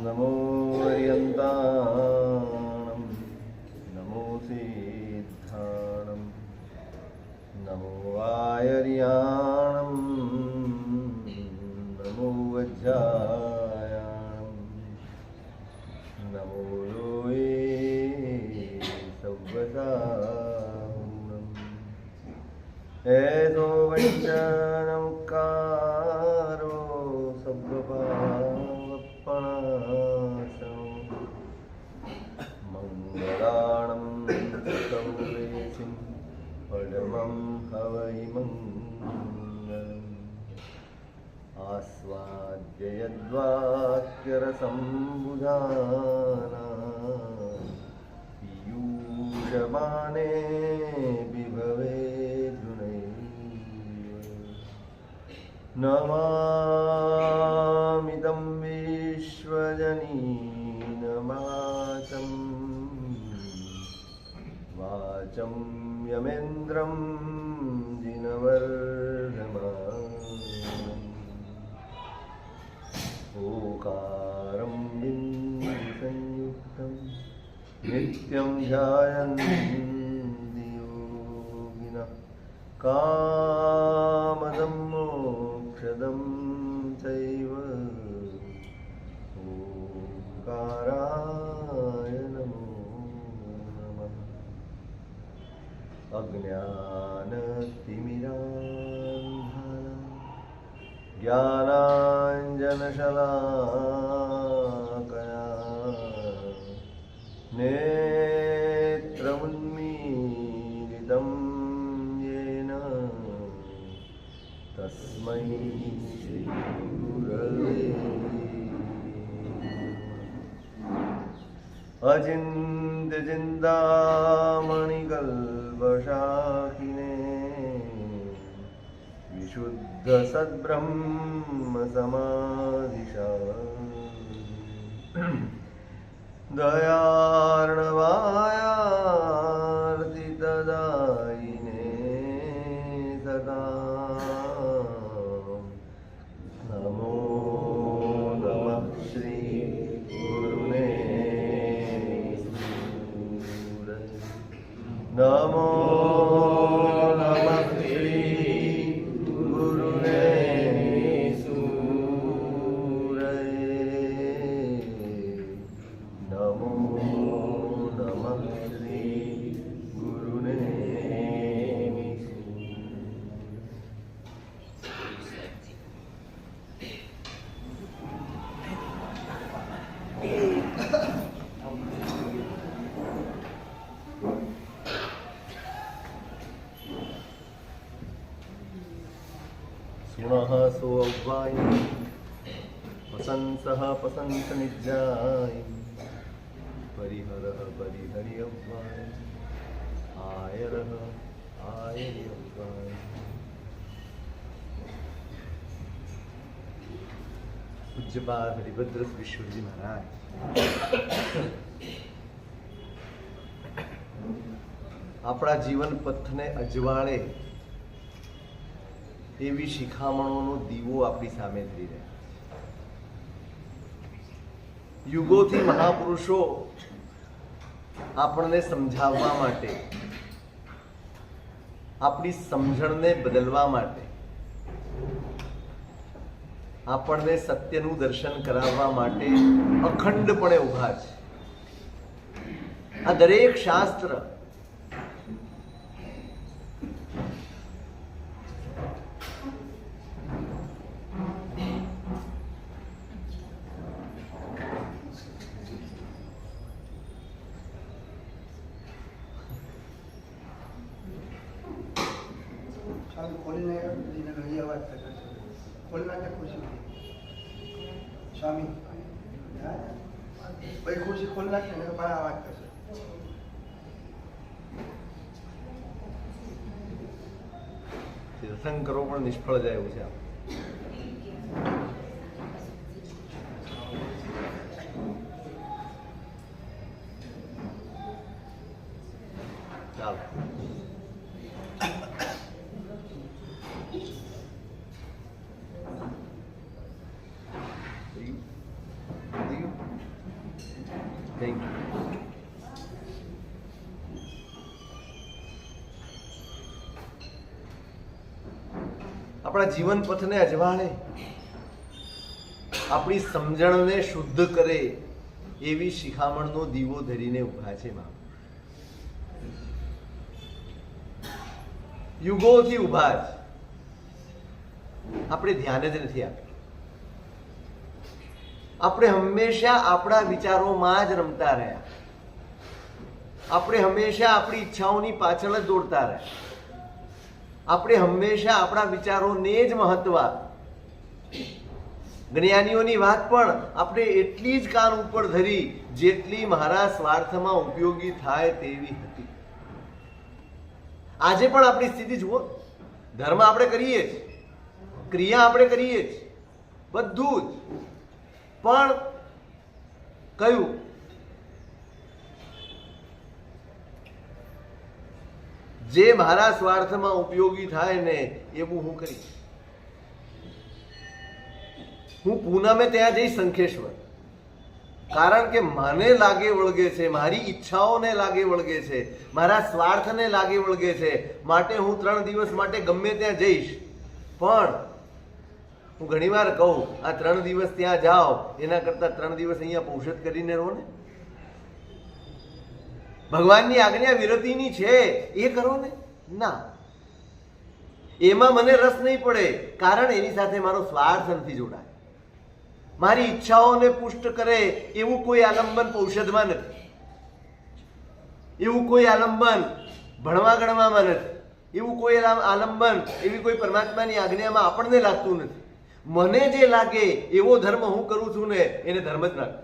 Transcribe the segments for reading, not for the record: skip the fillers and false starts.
नमो अर्यन्ताणं नमो सिद्धाणं नमो आयर्याणं नमो वज्रायाणं नमो लोये सव्वसाहुणम् ऐसो वञ्चनमुक्कारो सव्वपावप्पणाशनो मङ्गलाणं सौवेसिं परमं हवै मङ्गलम् आस्वाद्य यद्वाक्यरसं बुधाना पीयूषमाने नमामिदं विश्वजनीनमाचं वाचं यमेन्द्रं जिनवर्धमानम् ओकारं बिन्दुसंयुक्तं नित्यं ध्यायन्ति योगिनः कामदं मोक्षदं चैव ओंकाराय नमो नमः। अज्ञानतिमिरान्धः ज्ञानाञ्जनशलाकया नेत्रमुन्मीलितं येन तस्मै श्रीगुरवे अचिन्त्यचिन्तामणिकल्पशाखिने विशुद्धसद्ब्रह्मसमाधिशालिने दयार्णवायार्तितदायिने सदा नमो नमः श्री गुरुने नमो नमः श्री गुरुने नमो नमः श्री गुरुने सुनः सोऽव्वाय वसन्तः पसन्तनिजाय परिहरः परिहरि अव्वाय आयरः आयरि अव्वाय पूज्यपाद हरिभद्र विश्वजी महाराज આપણા જીવન પથને અજવાળે એવી શિખામણોનો દીવો આપણી સામે થઈ રહ્યા. યુગોથી મહાપુરુષો આપણને સમજાવવા માટે, આપણી સમજણને બદલવા માટે, આપણને સત્યનું દર્શન કરાવવા માટે અખંડપણે ઊભા છે. આ દરેક શાસ્ત્ર स्वामी भाई खुर्सी खोलना है मेरे पास आवाज कैसे તીર્થંકરો करो પણ નિષ્ફળ જાય એવું છે. ચાલો થેન્ક યુ. આપણા જીવન પથને અજવાળે, આપણી સમજણને શુદ્ધ કરે એવી શિખામણનો દીવો ધરીને ઉભા છે મા. યુગોથી ઉભા છે, આપણે ધ્યાન જ નથી આપ્યું. આપણે હંમેશા આપણા વિચારોમાં જ રમતા રહ્યા. આપણે હંમેશા આપણી ઈચ્છાઓની પાછળ જ દોડતા રહ્યા. આપણે હંમેશા આપણા વિચારોને જ મહત્વ આપ્યું. જ્ઞાનીઓની વાત પણ આપણે એટલી જ કાન ઉપર ધરી જેટલી મારા સ્વાર્થમાં ઉપયોગી થાય તેવી હતી. આજે પણ આપણી સ્થિતિ જુઓ. ધર્મ આપણે કરીએ જ, ક્રિયા આપણે કરીએ જ, બધું જ, પણ કયું? જે મારા સ્વાર્થમાં ઉપયોગી થાય ને એવું હું કરીશ. હું પૂનમે ત્યાં જઈશ શંખેશ્વર, કારણ કે મને લાગે વળગે છે, મારી ઈચ્છાઓને લાગે વળગે છે, મારા સ્વાર્થને લાગે વળગે છે, માટે હું 3 દિવસ માટે ગમે ત્યાં જઈશ. પણ હું ઘણીવાર કહું, આ 3 દિવસ ત્યાં જાઓ એના કરતા 3 દિવસ અહીંયા પૌષધ કરીને રહો ને. ભગવાનની આજ્ઞા વિરતિની છે એ કરો ને. ના, એમાં મને રસ નહીં પડે, કારણ એની સાથે મારો સ્વાર્થ નથી જોડાય. મારી ઈચ્છાઓને પુષ્ટ કરે એવું કોઈ આલંબન ઔષધમાં નથી, એવું કોઈ આલંબન ભણવા ગણવામાં નથી, એવું કોઈ આલંબન એવી કોઈ પરમાત્માની આજ્ઞામાં આપણને લાગતું નથી. મને જે લાગે એવો ધર્મ હું કરું છું ને એને ધર્મ જ લાગે.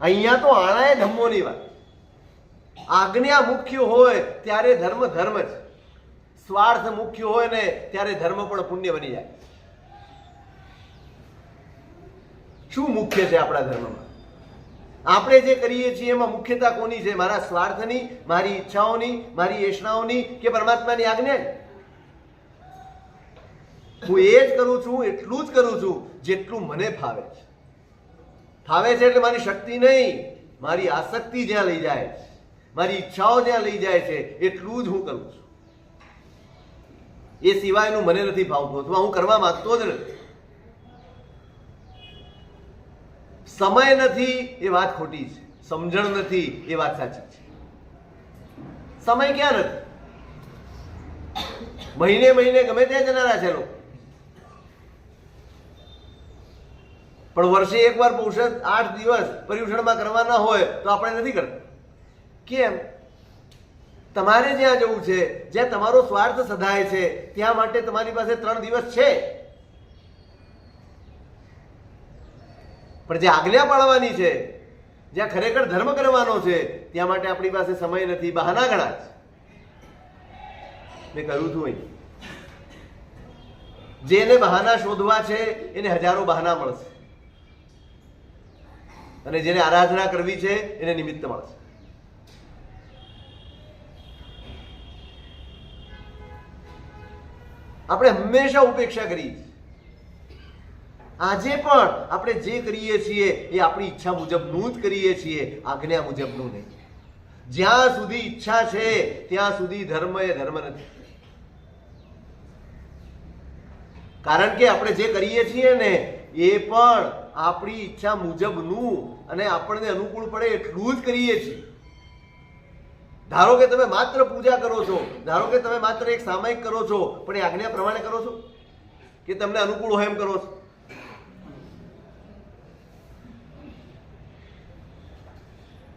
અહીંયા તો આણાએ ધમ્મોની વાત. આજ્ઞા મુખ્ય હોય ત્યારે ધર્મ ધર્મ જ, સ્વાર્થ મુખ્ય હોય ને ત્યારે ધર્મ પણ પુણ્ય બની જાય. શું મુખ્ય છે આપણા ધર્મમાં? આપણે જે કરીએ છીએ એમાં મુખ્યતા કોની છે? મારા સ્વાર્થની, મારી ઈચ્છાઓની, મારી એષણાઓની કે પરમાત્માની આજ્ઞા? હું એ જ કરું છું, એટલું જ કરું છું જેટલું મને ફાવે છે. ફાવે છે એટલે મારી શક્તિ નહીં, મારી આસક્તિ જ્યાં લઈ જાય છે, મારી ઈચ્છાઓ જ્યાં લઈ જાય છે એટલું જ હું કરું છું. એ સિવાયનું મને નથી ફાવતું, અથવા હું કરવા માંગતો જ નથી. સમય નથી એ વાત ખોટી છે, સમજણ નથી એ વાત સાચી છે. સમય ક્યાં નથી? મહિને મહિને ગમે ત્યાં જનારા છે લોકો, પણ વર્ષે એકવાર પૌષધ 8 દિવસ પર્યુષણમાં કરવાના હોય તો આપણે નથી કરતા. કેમ? તમારે જ્યાં જવું છે, જ્યાં તમારો સ્વાર્થ સધાય છે, ત્યાં માટે તમારી પાસે 3 દિવસ છે. પણ જે આજ્ઞા પાળવાની છે, જ્યાં ખરેખર ધર્મ કરવાનો છે, ત્યાં માટે આપણી પાસે સમય નથી, બહાના ઘણા છે. મેં કહ્યું હતું અહીં, જેને બહાના શોધવા છે એને હજારો બહાના મળશે, અને જેને આરાધના કરવી છે એને નિમિત્ત મળશે. આપણે હંમેશા ઉપેક્ષા કરી. આજે પણ આપણે જે કરીએ છીએ એ આપણી ઈચ્છા મુજબનું જ કરીએ છીએ, આજ્ઞા મુજબનું નહીં. જ્યાં સુધી ઈચ્છા છે ત્યાં સુધી ધર્મ એ ધર્મ નથી. કારણ કે આપણે જે કરીએ છીએ ને એ પણ આપણી ઈચ્છા મુજબનું અને આપણને અનુકૂળ પડે એટલું જ કરીએ છીએ. ધારો કે તમે માત્ર પૂજા કરો છો, ધારો કે તમે માત્ર એક સામયિક કરો છો, પણ એ આજ્ઞા પ્રમાણે કરો છો કે તમને અનુકૂળ હોય એમ કરો છો?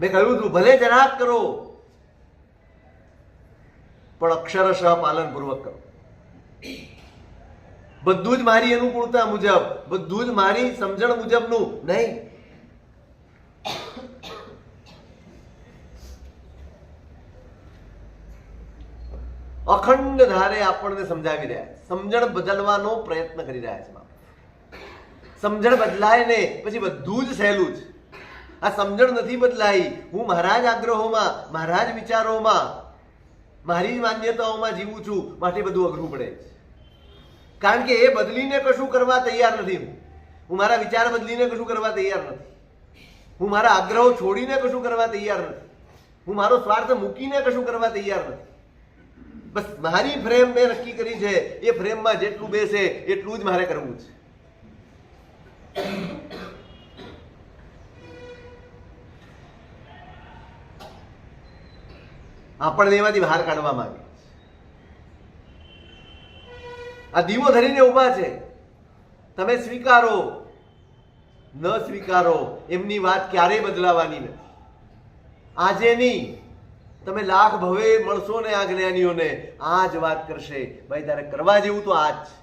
મેં કહ્યું હતું ભલે જરાક કરો, પણ અક્ષરશઃ પાલનપૂર્વક કરો. બધું જ મારી અનુકૂળતા મુજબ, બધું જ મારી સમજણ મુજબનું નહીં. અખંડ ધારે આપણને સમજાવી રહ્યા છે, સમજણ બદલવાનો પ્રયત્ન કરી રહ્યા છે. સમજણ બદલાય ને પછી બધું જ સહેલું છે. આ સમજણ નથી બદલાઈ, હું મારા જ આગ્રહોમાં, મારા જ વિચારોમાં, મારી જ માન્યતાઓમાં જીવું છું, માટે બધું અઘરું પડે છે. કારણ કે એ બદલીને કશું કરવા તૈયાર નથી. હું મારા વિચાર બદલીને કશું કરવા તૈયાર નથી. હું મારા આગ્રહો છોડીને કશું કરવા તૈયાર નથી. હું મારો સ્વાર્થ મૂકીને કશું કરવા તૈયાર નથી. બસ મારી ફ્રેમ મેં નક્કી કરી છે, એ ફ્રેમમાં જેટલું બેસે એટલું જ મારે કરવું છે. આપણને એમાંથી બહાર કાઢવા માંગે. આ દીવો ધરીને ઊભા છે. તમે સ્વીકારો ન સ્વીકારો એમની વાત ક્યારેય બદલાવાની નથી. આજે નહીં, તમે લાખ ભવે મળશો ને આ જ્ઞાનીઓને, આ જ વાત કરશે, ભાઈ તારે કરવા જેવું તો આ જ છે.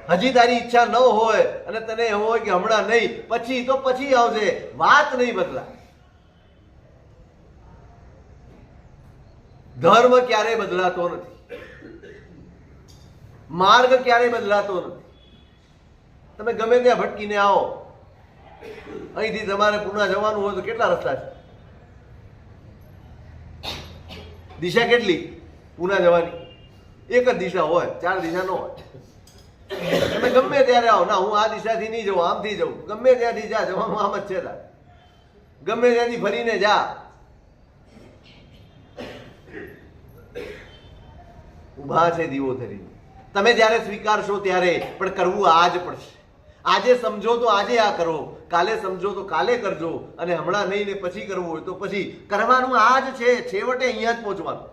હજી તારી ઈચ્છા ન હોય અને તને એવું હોય કે હમણાં નહીં, પછી તો પછી આવશે, વાત નહીં બદલાય. ધર્મ ક્યારેય બદલાતો નથી, માર્ગ ક્યારેય બદલાતો નથી. તમે ગમે ત્યાં ભટકીને આવો, અહીંથી તમારે પૂના જવાનું હોય તો કેટલા રસ્તા છે? દિશા કેટલી પૂના જવાની? એક જ દિશા હોય, 4 દિશા ન હોય. તમે ગમે ત્યારે આવો, ના હું આ દિશાથી નહીં જવું, આમથી જવું, ગમે ત્યાંથી જા, જવાનું આમ જ છે. ગમે ત્યાંથી ફરીને જા, ઉભા છે દીવો ધરીને. તમે જ્યારે સ્વીકારશો ત્યારે, પણ કરવું આજ પડશે. આજે સમજો તો આજે આ કરો, કાલે સમજો તો કાલે કરજો, અને હમણાં નહીં ને પછી કરવું હોય તો પછી. કરવાનું આ જ છે, છેવટે અહીંયા જ પહોંચવાનું.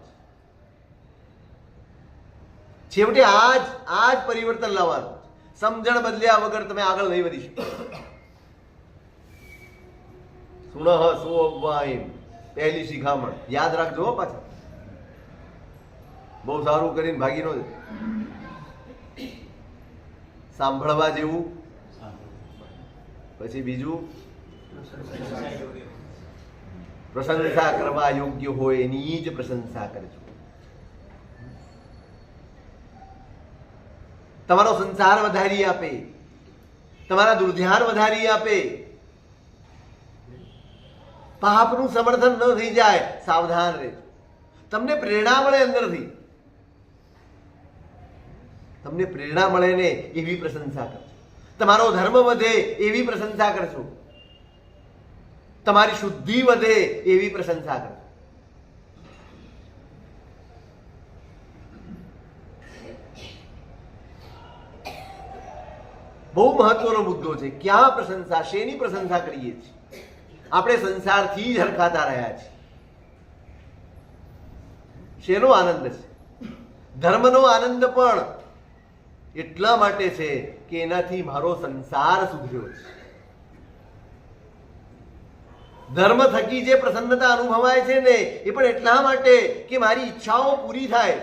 છેવટે આ જ પરિવર્તન લાવવાનું. સમજણ બદલ્યા વગર તમે આગળ નહીં વધી શકો. સુનઃ સુવાઈમ, પહેલી શિખામણ યાદ રાખજો પાછા. બહુ સારું કરીને ભાગી નો સાંભળવા જેવું. પછી બીજું, પ્રશંસા કરવા યોગ્ય હોય એની જ પ્રશંસા કરજો. તમારો સંસાર વધારી આપે, તમારા દુર્ધ્યાન વધારી આપે, પાપનું સમર્થન ન થઈ જાય, સાવધાન રહેજો. તમને પ્રેરણા મળે અંદરથી, તમને પ્રેરણા મળે ને એવી પ્રશંસા કરજો. તમારો ધર્મ વધે એવી પ્રશંસા કરજો. તમારી શુદ્ધિ વધે એવી પ્રશંસા કરજો. બહુ મહત્વનો મુદ્દો છે. ક્યાં પ્રશંસા, શેની પ્રશંસા કરીએ છીએ? આપણે સંસારથી જ હરખાતા રહ્યા છીએ. શેનો આનંદ છે? ધર્મનો આનંદ પણ એટલા માટે છે કે એનાથી મારો સંસાર સુધર્યો છે. ધર્મ થકી જે પ્રસન્નતા અનુભવાય છે ને, એ પણ એટલા માટે કે મારી ઈચ્છાઓ પૂરી થાય,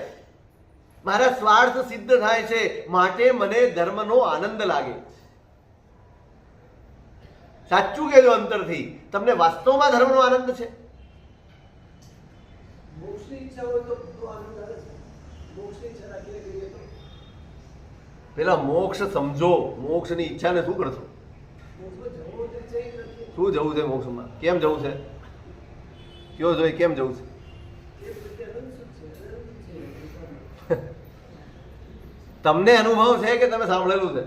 મારા સ્વાર્થ સિદ્ધ થાય છે, માટે મને ધર્મનો આનંદ લાગે. સાચું કહેજો અંતરથી, તમને વાસ્તવમાં ધર્મનો આનંદ છે? મોક્ષની ઈચ્છા હોય તો આનંદ આવે છે. મોક્ષની ઈચ્છા રાખીને કરીએ તો પેલા મોક્ષ સમજો. મોક્ષની ઈચ્છાને શું કરશો? મોક્ષમાં જવું તો છે જ નથી. શું જવું છે મોક્ષમાં? કેમ જવું છે? કયો જોઈએ કેમ જવું છે? એ પ્રત્યે અનંત સુખ છે. તમને અનુભવ છે કે તમે સાંભળેલું છે?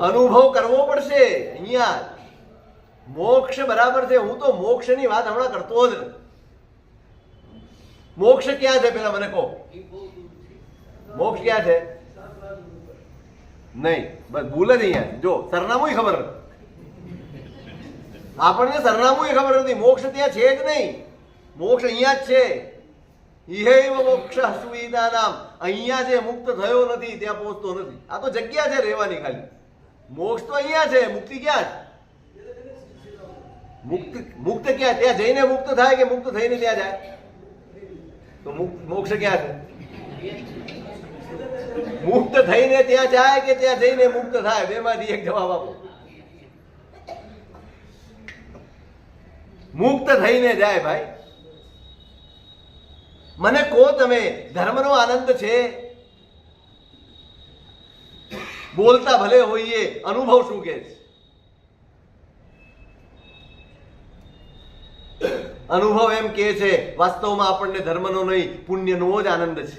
અનુભવ કરવો પડશે. અહીંયા મોક્ષ બરાબર છે. હું તો મોક્ષની વાત હમણાં કરતો જ નથી. મોક્ષ ક્યાં છે પેલા મને કહો? મોક્ષ ક્યાં છે? નહીં, બસ ભૂલ જ અહીંયા. જો સરનામું ખબર નથી આપણને, સરનામું ખબર નથી. મોક્ષ ત્યાં છે જ નહીં. મોક્ષ અહીંયા જ છે. ઇહૈવ મોક્ષ સુવિધાનામ. અહીંયા જે મુક્ત થયો નથી ત્યાં પહોંચતો નથી. આ તો જગ્યા છે રહેવાની ખાલી. મોક્ષ તો અહીંયા છે. મુક્તિ ક્યાં છે? મુક્ત ક્યાં? ત્યાં જઈને મુક્ત થાય કે મુક્ત થઈને ત્યાં જાય? તો મોક્ષ ક્યાં છે? મુક્ત થઈને ત્યાં જાય કે ત્યાં જઈને મુક્ત થાય? બેમાંથી એક જવાબ આપો. મુક્ત થઈને જાય ભાઈ. મને કહો તમે, ધર્મનો આનંદ છે? બોલતા ભલે હોઈએ, અનુભવ શું કે છે? અનુભવ એમ કે છે વાસ્તવમાં આપણને ધર્મનો નહીં પુણ્યનો જ આનંદ છે.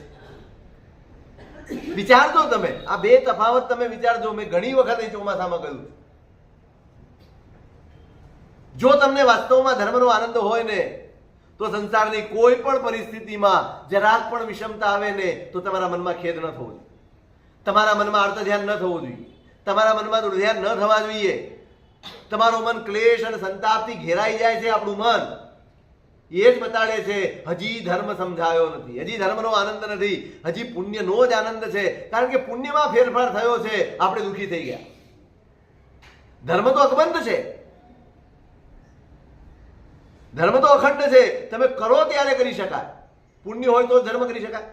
વિચારજો તમે, આ બે તફાવત તમે વિચારજો. મેં ઘણી વખત એ ચોમાસામાં કહ્યું છે. જો તમને વાસ્તવમાં ધર્મનો આનંદ હોય ને તો સંસારની કોઈ પણ પરિસ્થિતિમાં જરાક પણ વિષમતા આવે ને તો તમારા મનમાં ખેદ ન થવો જોઈએ, તમારા મનમાં અર્થ ધ્યાન ન થવું જોઈએ, તમારા મનમાં દુર્ધ્યાન ન થવા જોઈએ. તમારું મન ક્લેશ અને સંતાપથી ઘેરાઈ જાય છે. આપણું મન એ જ બતાડે છે હજી ધર્મ સમજાયો નથી, હજી ધર્મનો આનંદ નથી, હજી પુણ્યનો જ આનંદ છે. કારણ કે પુણ્યમાં ફેરફાર થયો છે, આપણે દુઃખી થઈ ગયા. ધર્મ તો અકબંધ છે, ધર્મ તો અખંડ છે. તમે કરો ત્યારે કરી શકાય. પુણ્ય હોય તો ધર્મ કરી શકાય.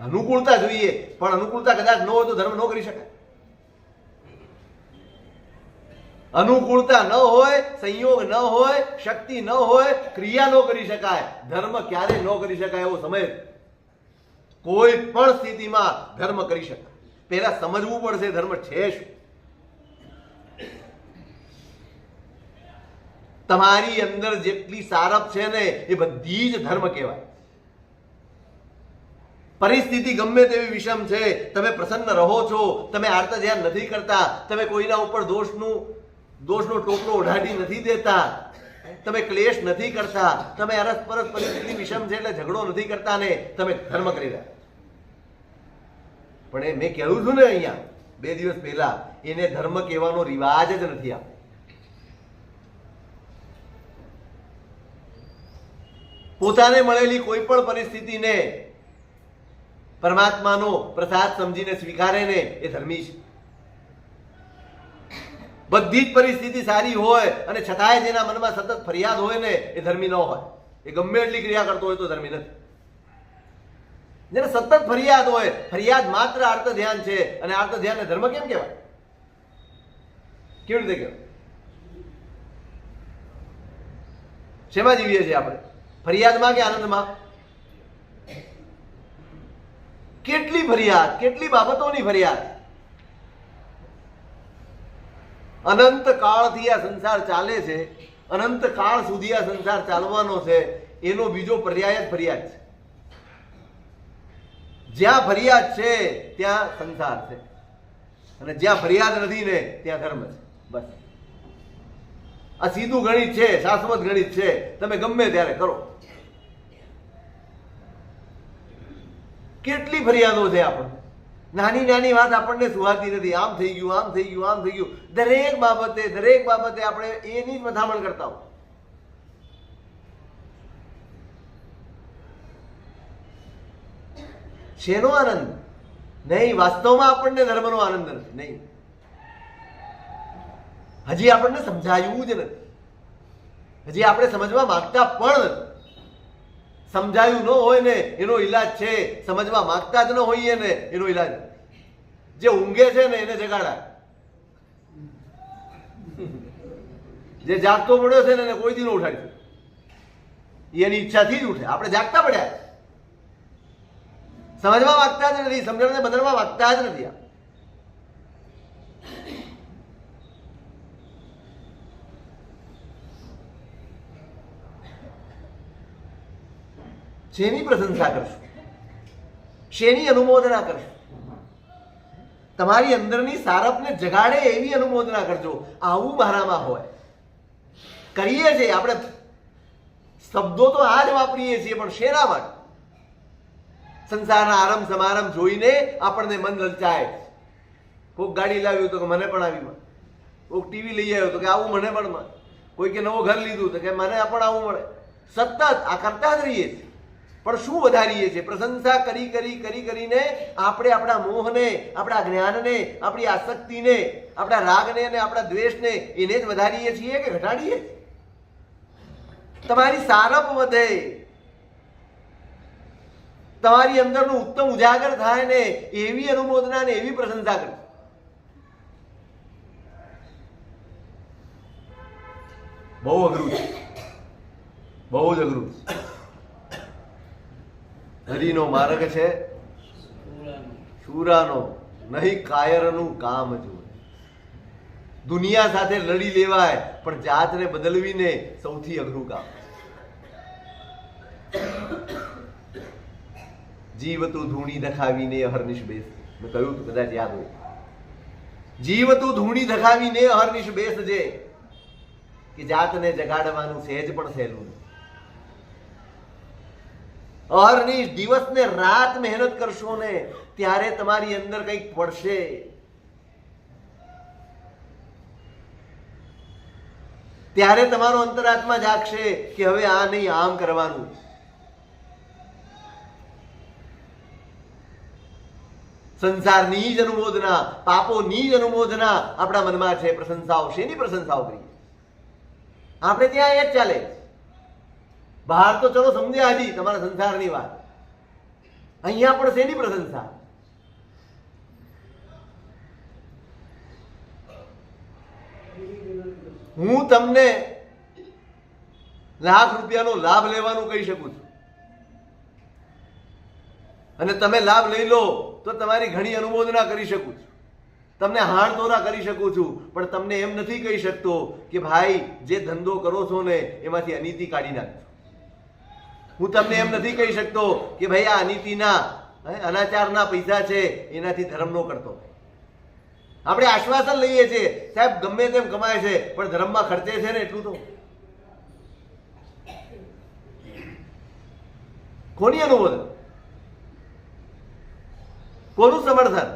અનુકૂળતા જોઈએ, પણ અનુકૂળતા કદાચ ન હોય તો ધર્મ ન કરી શકાય. અનુકૂળતા ન હોય, સંયોગ ન હોય, શક્તિ ન હોય, ક્રિયા ન કરી શકાય. ધર્મ ક્યારે ન કરી શકાય એવો સમય કોઈ પણ સ્થિતિમાં ધર્મ કરી શકાય. પહેલા સમજવું પડશે ધર્મ છે શું. તમારી અંદર જેટલી સારપ છે ને એ બધી જ ધર્મ કહેવાય. પરિસ્થિતિ ગમે તેવી વિષમ છે, તમે પ્રસન્ન રહો છો, તમે આર્ત ધ્યાન નથી કરતા, તમે કોઈના ઉપર દોષનો ટોપલો ઓઢાડી નથી દેતા, તમે ક્લેશ નથી કરતા, તમે અરસપરસ પરિસ્થિતિ વિષમ છે એટલે ઝઘડો નથી કરતા ને તમે ધર્મ કરી રહ્યા. પણ એ મેં કહ્યું છું ને અહીંયા 2 દિવસ પહેલા, એને ધર્મ કહેવાનો રિવાજ જ નથી આપણે. પોતાને મળેલી કોઈ પણ પરિસ્થિતિને પરમાત્માનો પ્રસાદ સમજીને સ્વીકારે ને એ ધર્મી છે. બધી જ પરિસ્થિતિ સારી હોય અને છતાંય જેના મનમાં સતત ફરિયાદ હોય ને એ ધર્મી ન હોય. એ ગમે એટલી ક્રિયા કરતો હોય તો ધર્મી નથી. જેને સતત ફરિયાદ હોય, ફરિયાદ માત્ર આર્ત ધ્યાન છે, અને આર્ત ધ્યાનને ધર્મ કેમ કહેવાય? કેવી રીતે કહેવાય? શેમાં જીવીએ છીએ આપણે? ફરિયાદમાં કે આનંદમાં? કેટલી ફરિયાદ, કેટલી બાબતોની ફરિયાદ. અનંત કાળથી આ સંસાર ચાલે છે, અનંત કાળ સુધી આ સંસાર ચાલવાનો છે. એનો બીજો પર્યાય જ ફરિયાદ છે. જ્યાં ફરિયાદ છે ત્યાં સંસાર છે, અને જ્યાં ફરિયાદ નથી ને ત્યાં ધર્મ છે. બસ આ સીધું ગણિત છે, શાશ્વત ગણિત છે. તમે ગમે ત્યારે કરો. કેટલી ફરિયાદો છે આપણને. નાની નાની વાત આપણને સુહાતી નથી. આમ થઈ ગયું, આમ થઈ ગયું, આમ થઈ ગયું. દરેક બાબતે આપણે એની જ મથામણ કરતા હોય. શેનો આનંદ? નહીં, વાસ્તવમાં આપણને ધર્મનો આનંદ નથી. નહીં, હજી આપણને સમજાયું જ નથી. હજી આપણે સમજવા માંગતા પણ નથી. સમજાયું ન હોય ને એનો ઈલાજ છે, સમજવા માંગતા જ ન હોઈએ ને એનો ઈલાજ. જે ઊંઘે છે ને એને જગાડાય. જે જાગતો પડ્યો છે ને એને કોઈ દી ન ઉઠાડ્યું. એની ઈચ્છાથી જ ઉઠે. આપણે જાગતા પડ્યા. સમજવા માંગતા જ નથી, સમજણને બદલવા માંગતા જ નથી. શેની પ્રશંસા કરશો? શેની અનુમોદના કરશો? તમારી અંદરની સારપને જગાડે એવી અનુમોદના કરજો. આવું મારામાં હોય. કરીએ છીએ આપણે. શબ્દો તો આ જ વાપરીએ છીએ, પણ શેના માટે? સંસારના આરંભ સમારંભ જોઈને આપણને મન લલચાય. કોઈક ગાડી લાવ્યું તો કે મને પણ આવી મળે, કોઈક ટીવી લઈ આવ્યો તો કે આવું મને પણ મળે, કોઈકે નવું ઘર લીધું તો કે મને પણ આવું મળે. સતત આ કરતા જ રહીએ છીએ. પણ શું વધારીએ છીએ? પ્રશંસા કરીને આપણે આપણા મોહને, આપણા જ્ઞાનને, આપણી આસક્તિને, આપણા રાગને અને આપણા દ્વેષને એને જ વધારીએ છીએ કે ઘટાડીએ? તમારી સારપ વધે, તમારી અંદરનું ઉત્તમ ઉજાગર થાય ને એવી અનુમોદના ને એવી પ્રશંસા કરજો. બહુ અઘરું છે, બહુ જ અઘરું છે. હરિનો માર્ગ છે શૂરાનો, નહીં કાયરનું કામ જોવે. દુનિયા સાથે લડી લેવાય, પણ જાતને બદલવીને સૌથી અઘરું કામ. જીવ તું ધૂણી ધખાવીને અહર્નિશ બેસ. મેં કહ્યું તું, કદાચ યાદ હોય. જીવ તું ધૂણી ધખાવીને અહર્નિશ બેસજે, કે જાતને જગાડવાનું સહેજ પણ સહેલું નથી. અહર્નિશ દિવસ ને રાત મહેનત કરશો ને ત્યારે તમારી અંદર કંઈક પડશે. ત્યારે તમારો અંતરાત્મા જાગશે કે હવે આ નહીં, આમ કરવાનું. સંસારની જ અનુમોદના, પાપોની જ અનુમોદના આપણા મનમાં છે. પ્રશંસાઓ, શેની પ્રશંસાઓ કરીએ આપણે? ત્યાં એ જ ચાલે. બહાર તો ચલો સમજ્યા હજી તમારા સંસારની વાત, અહીંયા પણ શેની પ્રશંસા? હું તમને લાખ રૂપિયાનો લાભ લેવાનું કહી શકું છું અને તમે લાભ લઈ લો તો તમારી ઘણી અનુમોદના કરી શકું છું, તમને હાણતોરા કરી શકું છું, પણ તમને એમ નથી કહી શકતો કે ભાઈ જે ધંધો કરો છો ને એમાંથી અનીતિ કાઢી નાખજો. હું તમને એમ નથી કહી શકતો કે ભાઈ આ અનીતિના અનાચારના પૈસા છે એનાથી ધર્મ નો કરતો. આપણે આશ્વાસન લઈએ છીએ સાહેબ ગમે તેમ કમાય છે પણ ધર્મમાં ખર્ચે છે ને એટલું તો. કોની અનુમોદન? કોનું સમર્થન?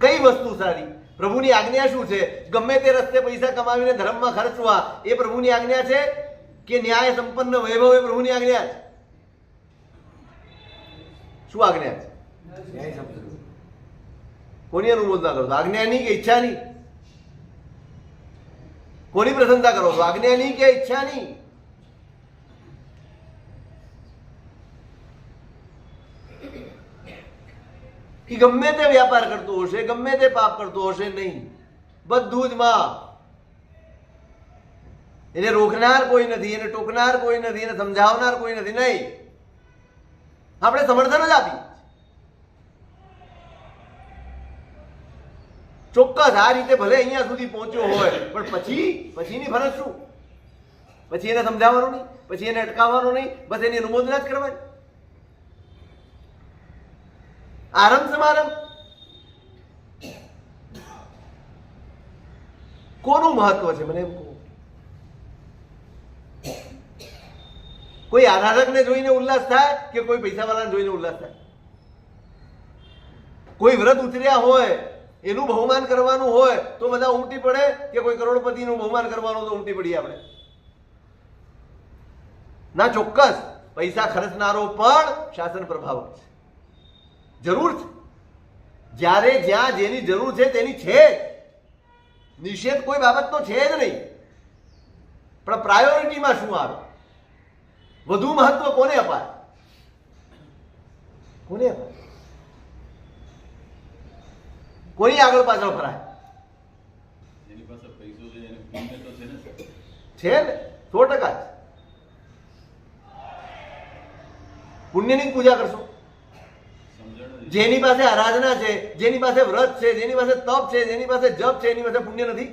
કઈ વસ્તુ સારી? પ્રભુની આજ્ઞા શું છે? ગમે તે રસ્તે પૈસા કમાવીને ધર્મમાં ખર્ચવા એ પ્રભુની આજ્ઞા છે કે ન્યાય સંપન્ન વૈભવ એ પ્રભુની આજ્ઞા છે? શું આજ્ઞા છે? કોની અનુમોદના કરો છો? આજ્ઞાની કે ઈચ્છાની? કોની પ્રશંસા કરો છો? આજ્ઞાની કે ઈચ્છાની? કે ગમે તે વ્યાપાર કરતો હશે, ગમે તે પાપ કરતો હશે, નહીં, બધું જ માં. એને રોકનાર કોઈ નથી, એને ટોકનાર કોઈ નથી, એને સમજાવનાર કોઈ નથી. નહીં, આપણે સમર્થન જ આપી. ચોક્કસ આ રીતે ભલે અહીંયા સુધી પહોંચ્યો હોય પણ પછીની ફરજ શું? પછી એને સમજાવવાનું નહીં, પછી એને અટકાવવાનું નહીં, બસ એની અનુમોદના જ કરવાની. આરંભ સમારંભ કોનું મહત્વ છે મને એમ કહો? કોઈ આરાધકને જોઈને ઉલ્લાસ થાય કે કોઈ પૈસાવાળાને જોઈને ઉલ્લાસ થાય? કોઈ વ્રત ઉતર્યા હોય એનું બહુમાન કરવાનું હોય તો બધા ઉમટી પડે કે કોઈ કરોડપતિનું બહુમાન કરવાનું તો ઉમટી પડીએ આપણે? ના, ચોક્કસ પૈસા ખર્ચનારો પણ શાસન પ્રભાવક છે, જરૂર છે. જ્યારે જ્યાં જેની જરૂર છે તેની છે, નિષેધ કોઈ બાબતનો છે જ નહીં. પણ પ્રાયોરિટીમાં શું આવે? વધુ મહત્વ કોને અપાય? કોને અપાય? કોઈ આગળ પાછળ ફરાય? જેની પાસે પૈસો છે એને પુણ્ય તો છે ને? છે ને, 100% છે. પુણ્યની જ પૂજા કરશો. જેની પાસે આરાધના છે, જેની પાસે વ્રત છે, જેની પાસે તપ છે, જેની પાસે જપ છે, એની પાસે પુણ્ય નથી?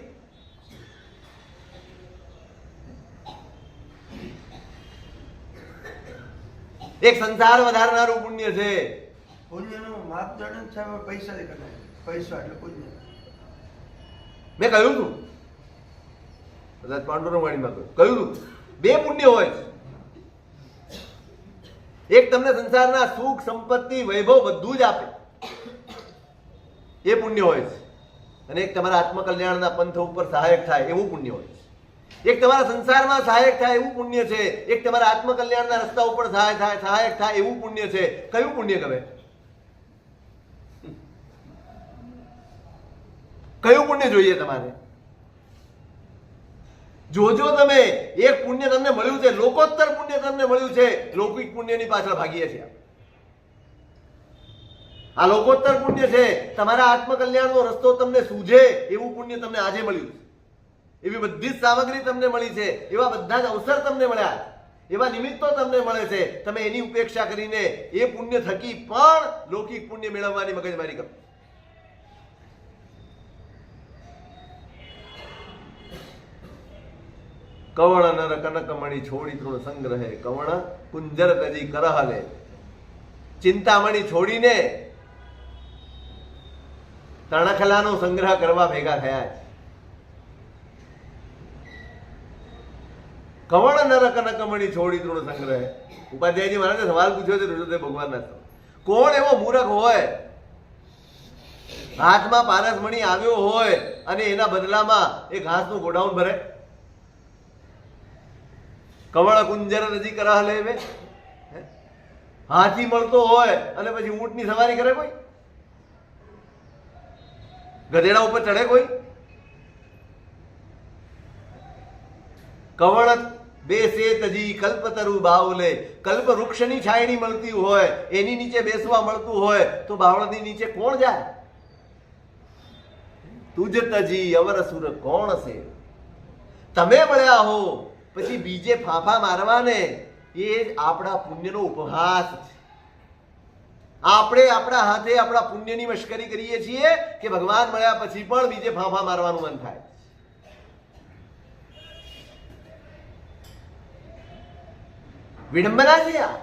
એક સંસાર વધારનારું પુણ્ય છે. પુણ્યનું માપદંડ છે પૈસાથી કરાય. પૈસા એટલે પુણ્ય. મેં કહ્યું હતું કદાચ પાંડુરંગ વાણીમાં કહ્યું હતું, બે પુણ્ય હોય છે. એક તમને સંસારના સુખ સંપત્તિ વૈભવ બધું જ આપે, એ પુણ્ય હોય છે. અને એક તમારા આત્મકલ્યાણના પંથ ઉપર સહાયક થાય એવું પુણ્ય હોય છે. એક તમારા સંસારમાં સહાયક થાય એવું પુણ્ય છે, એક તમારા આત્મકલ્યાણના રસ્તા ઉપર સહાયક થાય એવું પુણ્ય છે. કયું પુણ્ય ગમે? કયું પુણ્ય જોઈએ તમારે? જોજો તમે, એક પુણ્ય તમને મળ્યું છે, લોકોત્તર પુણ્ય તમને મળ્યું છે, લૌકિક પુણ્યની પાછળ ભાગીએ છીએ. આ લોકોત્તર પુણ્ય છે, તમારા આત્મકલ્યાણનો રસ્તો તમને સૂઝે એવું પુણ્ય તમને આજે મળ્યું છે. એવી બધી જ સામગ્રી તમને મળી છે, એવા બધા જ અવસર તમને મળ્યા, એવા નિમિત્તો તમને મળે છે. તમે એની ઉપેક્ષા કરીને એ પુણ્ય થકી પણ લૌકિક પુણ્ય મેળવવાની મગજમારી કરો. કવણ નર કનકમણી છોડી તૃણ સંગ્રહે કવણ કુંજર તજી કરહલે. ચિંતામણી છોડીને તણખલાનો સંગ્રહ કરવા ભેગા થયા છે. કવણ નર કનકમણી છોડી તૃણ સંગ્રહે. ઉપાધ્યાયજી મહારાજે સવાલ પૂછ્યો છે ઋષભદેવ ભગવાનના. કોણ એવો મૂર્ખ હોય હાથમાં પારસમણી આવ્યો હોય અને એના બદલામાં એ ઘાસનું ગોડાઉન ભરે? કવળ કુંજર રજી કરહ લેવે. હાથી મળતો હોય અને પછી ઊંટની સવારી કરે કોઈ? ગધેડા ઉપર ચડે કોઈ? કવળ બેસે તજી કલ્પતરુ બાવલે. કલ્પ વૃક્ષની છાયણી મળતી હોય, એની નીચે બેસવા મળતું હોય તો બાવળની નીચે કોણ જાય? તુજ તજી અવર સુર કોણ છે? તમે મળ્યા હો પછી બીજે ફાંફા મારવાને એ જ આપણા પુણ્યનો ઉપહાસ છે. આપણે આપણા હાથે આપણા પુણ્યની મશ્કરી કરીએ છીએ કે ભગવાન મળ્યા પછી પણ બીજે ફાંફા મારવાનું મન થાય. વિડંબના છે આ.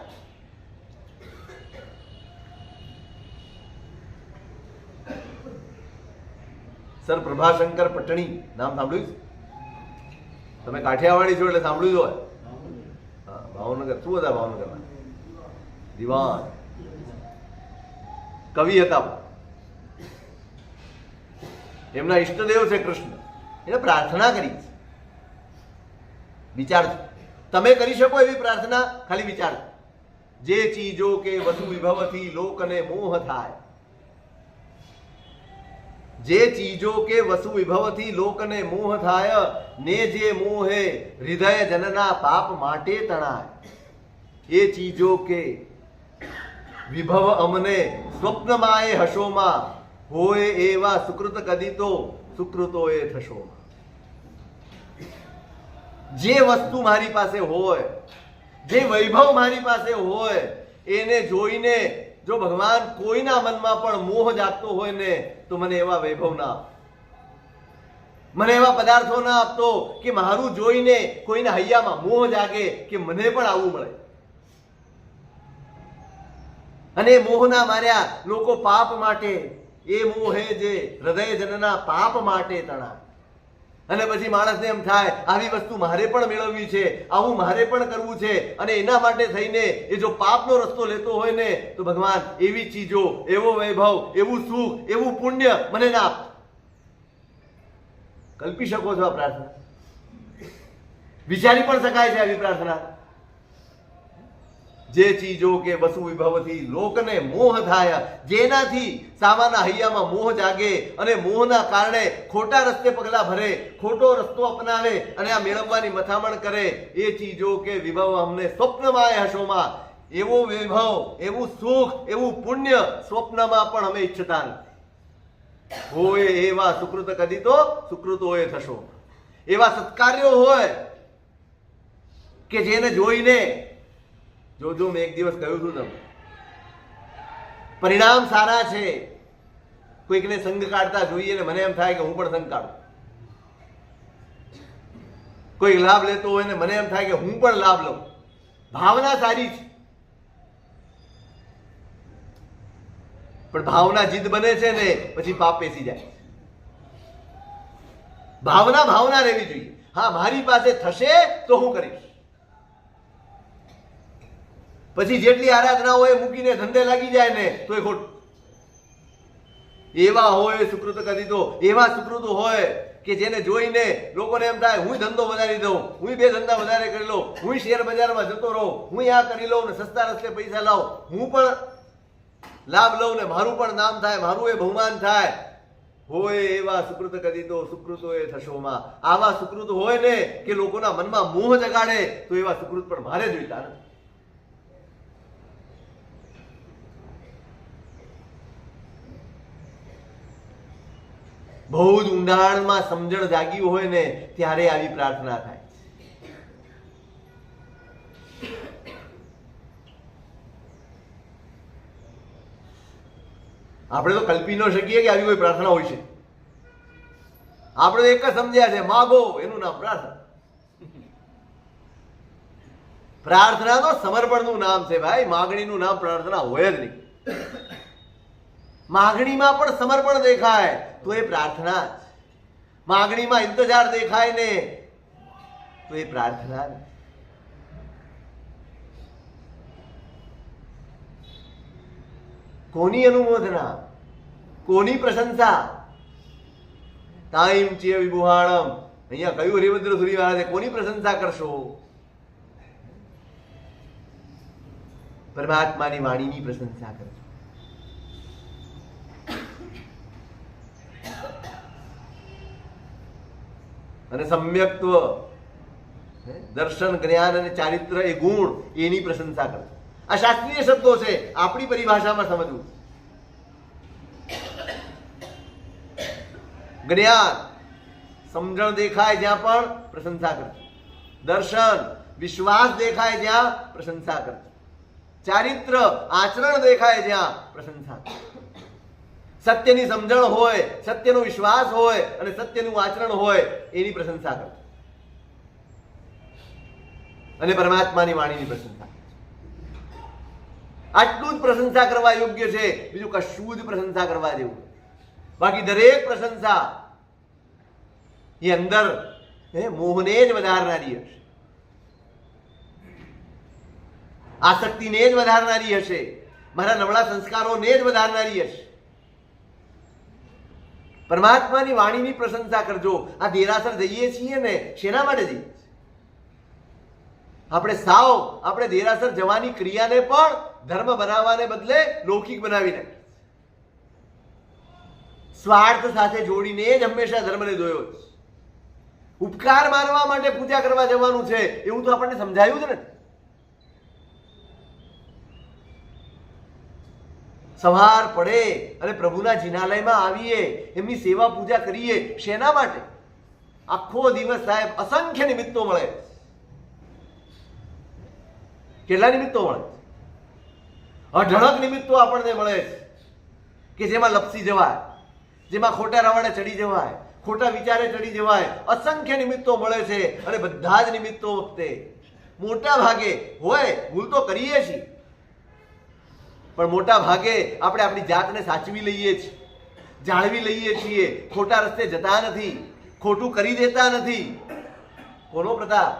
સર પ્રભાશંકર પટણી નામ સાંભળ્યું છે? તમે કાઠિયાવાડી છો એટલે સાંભળ્યું હોય. હા, ભાવનગર. શું હતા ભાવનગરમાં? દિવાન કવિ હતા. એમના ઈષ્ટદેવ છે કૃષ્ણ. એને પ્રાર્થના કરી છે. વિચારજો, તમે કરી શકો એવી પ્રાર્થના ખાલી વિચારજો. જે ચીજો કે વસુ વિભવથી લોકને મોહ થાય. જે ચીજો કે વસુ વિભવથી લોકને મોહ થાય ને જે મોહે હૃદય જનના પાપ માટે તણાય. એ ચીજો કે વિભવ અમને સ્વપ્નમાં એ હશોમાં હોય એવા સુકૃત કદીતો સુકૃતો એ થશોમાં. જે વસ્તુ મારી પાસે હોય, જે વૈભવ મારી પાસે હોય, એને જોઈને જો ભગવાન કોઈના મનમાં પણ મોહ જાગતો હોય ને તો મને એવા વૈભવ ના આપો, મને એવા પદાર્થો ના આપતો કે મારું જોઈને કોઈના હૈયામાં મોહ જાગે કે મને પણ આવું મળે. અને મોહના માર્યા લોકો પાપ માટે, એ મોહે જે હૃદય જનના પાપ માટે તણાય. અને પછી માણસને એમ થાય આવી વસ્તુ મારે પણ મેળવવી છે, આવું મારે પણ કરવું છે, અને એના માટે થઈને એ જો પાપનો રસ્તો લેતો હોય ને તો ભગવાન એવી ચીજો, એવો વૈભવ, એવું સુખ, એવું પુણ્ય મને ના આપ. કલ્પી શકો છો આ પ્રાર્થના? વિચારી પણ શકાય છે આવી પ્રાર્થના? જે ચીજો કે વસુ વિભવથી લોકને મોહ થાય, જેનાથી સામાના હૈયામાં મોહ જાગે અને મોહના કારણે ખોટા રસ્તે પગલા ભરે, ખોટો રસ્તો અપનાવે અને આ મેળવવાની મથામણ કરે. એ ચીજો કે વિભવ અમને સ્વપ્નમાં હશોમાં. એવો વૈભવ, એવું સુખ, એવું પુણ્ય સ્વપ્નમાં પણ અમે ઈચ્છતા નથી. હોય એવા સુકૃત કદી તો સુકૃતો એ થશો. એવા સત્કાર્યો હોય કે જેને જોઈને જો મેં એક દિવસ કહ્યું હતું તમને, પરિણામ સારા છે. કોઈકને સંગ કાઢતા જોઈએ ને મને એમ થાય કે હું પણ સંગ કાઢું. કોઈ લાભ લેતો હોય ને મને એમ થાય કે હું પણ લાભ લઉં. ભાવના સારી છે, પણ ભાવના જીદ બને છે ને પછી પાપ પેસી જાય. ભાવના રહેવી જોઈએ. હા, મારી પાસે થશે તો હું કરીશ. પછી જેટલી આરાધના હોય મૂકીને ધંધે લાગી જાય ને તો એ ખોટું. એવા હોય સુકૃત કદી તો, એવા સુકૃતો હોય કે જેને જોઈને લોકોને એમ થાય હું ધંધો વધારી દઉં, હું બે ધંધા વધારે કરી લઉં, હું શેર બજારમાં જતો રહું, હું આ કરી લઉં ને સસ્તા રસ્તે પૈસા લાવું, હું પણ લાભ લઉં ને મારું પણ નામ થાય, મારું એ બહુમાન થાય. હોય એવા સુકૃત કદી તો સુકૃતો એ થશોમાં. આવા સુકૃત હોય ને કે લોકોના મનમાં મોહ જગાડે તો એવા સુકૃત પણ મારે જોઈતા નથી. બહુ જ ઊંડાણમાં સમજણ જાગ્યું હોય ને ત્યારે આવી પ્રાર્થના થાય. આપણે તો કલ્પી ન શકીએ કે આવી કોઈ પ્રાર્થના હોય છે. આપણે એક જ સમજ્યા છે, માગો એનું નામ પ્રાર્થના. પ્રાર્થના તો સમર્પણનું નામ છે ભાઈ, માગણીનું નામ પ્રાર્થના હોય જ નહીં. માગણીમાં પણ સમર્પણ દેખાય તો એ પ્રાર્થના જ. માગણીમાં ઇંતજાર દેખાય ને તો એ પ્રાર્થના જ. કોની અનુમોદના, કોની પ્રશંસા? તાઈમ ચિય વિભુહાણમ, અહીંયા કયું હરિભદ્ર સુરી મહારાજે કોની પ્રશંસા કરશો? પરમાત્માની વાણીની પ્રશંસા કરશો. અને સમ્યક્ત્વ, દર્શન, જ્ઞાન અને ચારિત્ર એ ગુણ, એની પ્રશંસા કરશો. આ શાસ્ત્રીય શબ્દો છે, આપણી પરિભાષામાં સમજવું. જ્ઞાન, સમજણ દેખાય જ્યાં પણ પ્રશંસા કરજો. દર્શન, વિશ્વાસ દેખાય જ્યાં પ્રશંસા કરજો. ચારિત્ર, આચરણ દેખાય જ્યાં પ્રશંસા કરજો. સત્યની સમજણ હોય, સત્યનો વિશ્વાસ હોય અને સત્યનું આચરણ હોય એની પ્રશંસા કરજો. અને પરમાત્માની વાણીની પ્રશંસા. આટલું જ પ્રશંસા કરવા યોગ્ય છે, બીજું કશું જ પ્રશંસા કરવા જેવું. બાકી દરેક પ્રશંસા એ અંદર મોહને જ વધારનારી હશે, આસક્તિને જ વધારનારી હશે, મારા નબળા સંસ્કારોને જ વધારનારી હશે. પરમાત્માની વાણીની પ્રશંસા કરજો. આ દેરાસર જઈએ છીએ ને, શેના માટે જઈએ? આપણે દેરાસર જવાની ક્રિયાને પણ ધર્મ બનાવવાને બદલે લૌકિક બનાવી નાખી. સ્વાર્થ સાથે જોડીને જ હંમેશા ધર્મને જોયો છે. ઉપકાર માનવા માટે પૂજા કરવા જવાનું છે એવું તો આપણને સમજાયું જ નથી. સવાર પડે અને પ્રભુના જિનાલયમાં આવીએ, એમની સેવા પૂજા કરીએ. શેના માટે? આખો દિવસ સાહેબ અસંખ્ય નિમિત્તો મળે. કેટલા નિમિત્તો મળે? અઢળક નિમિત્તો આપણને મળે છે કે જેમાં લપસી જવાય, જેમાં ખોટા રવાડે ચડી જવાય, ખોટા વિચારે ચડી જવાય. અસંખ્ય નિમિત્તો મળે છે અને બધા જ નિમિત્તો વખતે મોટા ભાગે હોય, ભૂલ તો કરીએ છીએ, પણ મોટા ભાગે આપણે આપણી જાતને સાચવી લઈએ છીએ, જાળવી લઈએ છીએ, ખોટા રસ્તે જતા નથી, ખોટું કરી દેતા નથી. કોનો પ્રતાપ?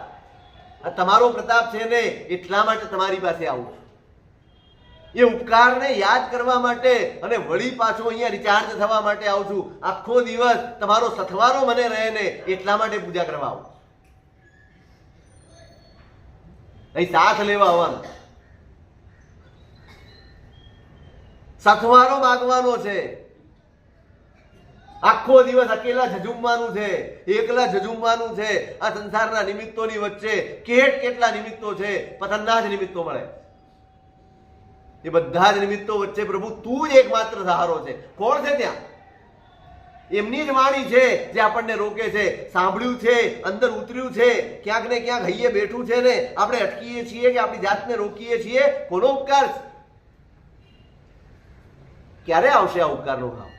આ તમારો પ્રતાપ છે ને, એટલા માટે તમારી પાસે આવું છું. એ ઉપકારને યાદ કરવા માટે અને વળી પાછો અહીંયા રિચાર્જ થવા માટે આવું છું. આખો દિવસ તમારો સથવારો મને રહે ને, એટલા માટે પૂજા કરવા આવું. અહીં સાથ લેવા આવવાનું, સથવારો માગવાનો છે. આખો દિવસ અકેલા ઝઝુમવાનું છે, એકલા ઝઝુમવાનું છે. આ સંસારના નિમિત્તોની વચ્ચે કેટલા નિમિત્તો છે, પતનના જ નિમિત્તો મળે. એ બધા જ નિમિત્તો વચ્ચે પ્રભુ તું જ એકમાત્ર સહારો છે. કોણ છે ત્યાં? એમની જ વાણી છે જે આપણને રોકે છે. સાંભળ્યું છે, અંદર ઉતર્યું છે, ક્યાંક ને ક્યાંક હૈયે બેઠું છે ને આપણે અટકીએ છીએ કે આપણી જાતને રોકીએ છીએ. કોનો ઉપકાર છે? ક્યારે આવશે આ ઉપકારનો ભાવ?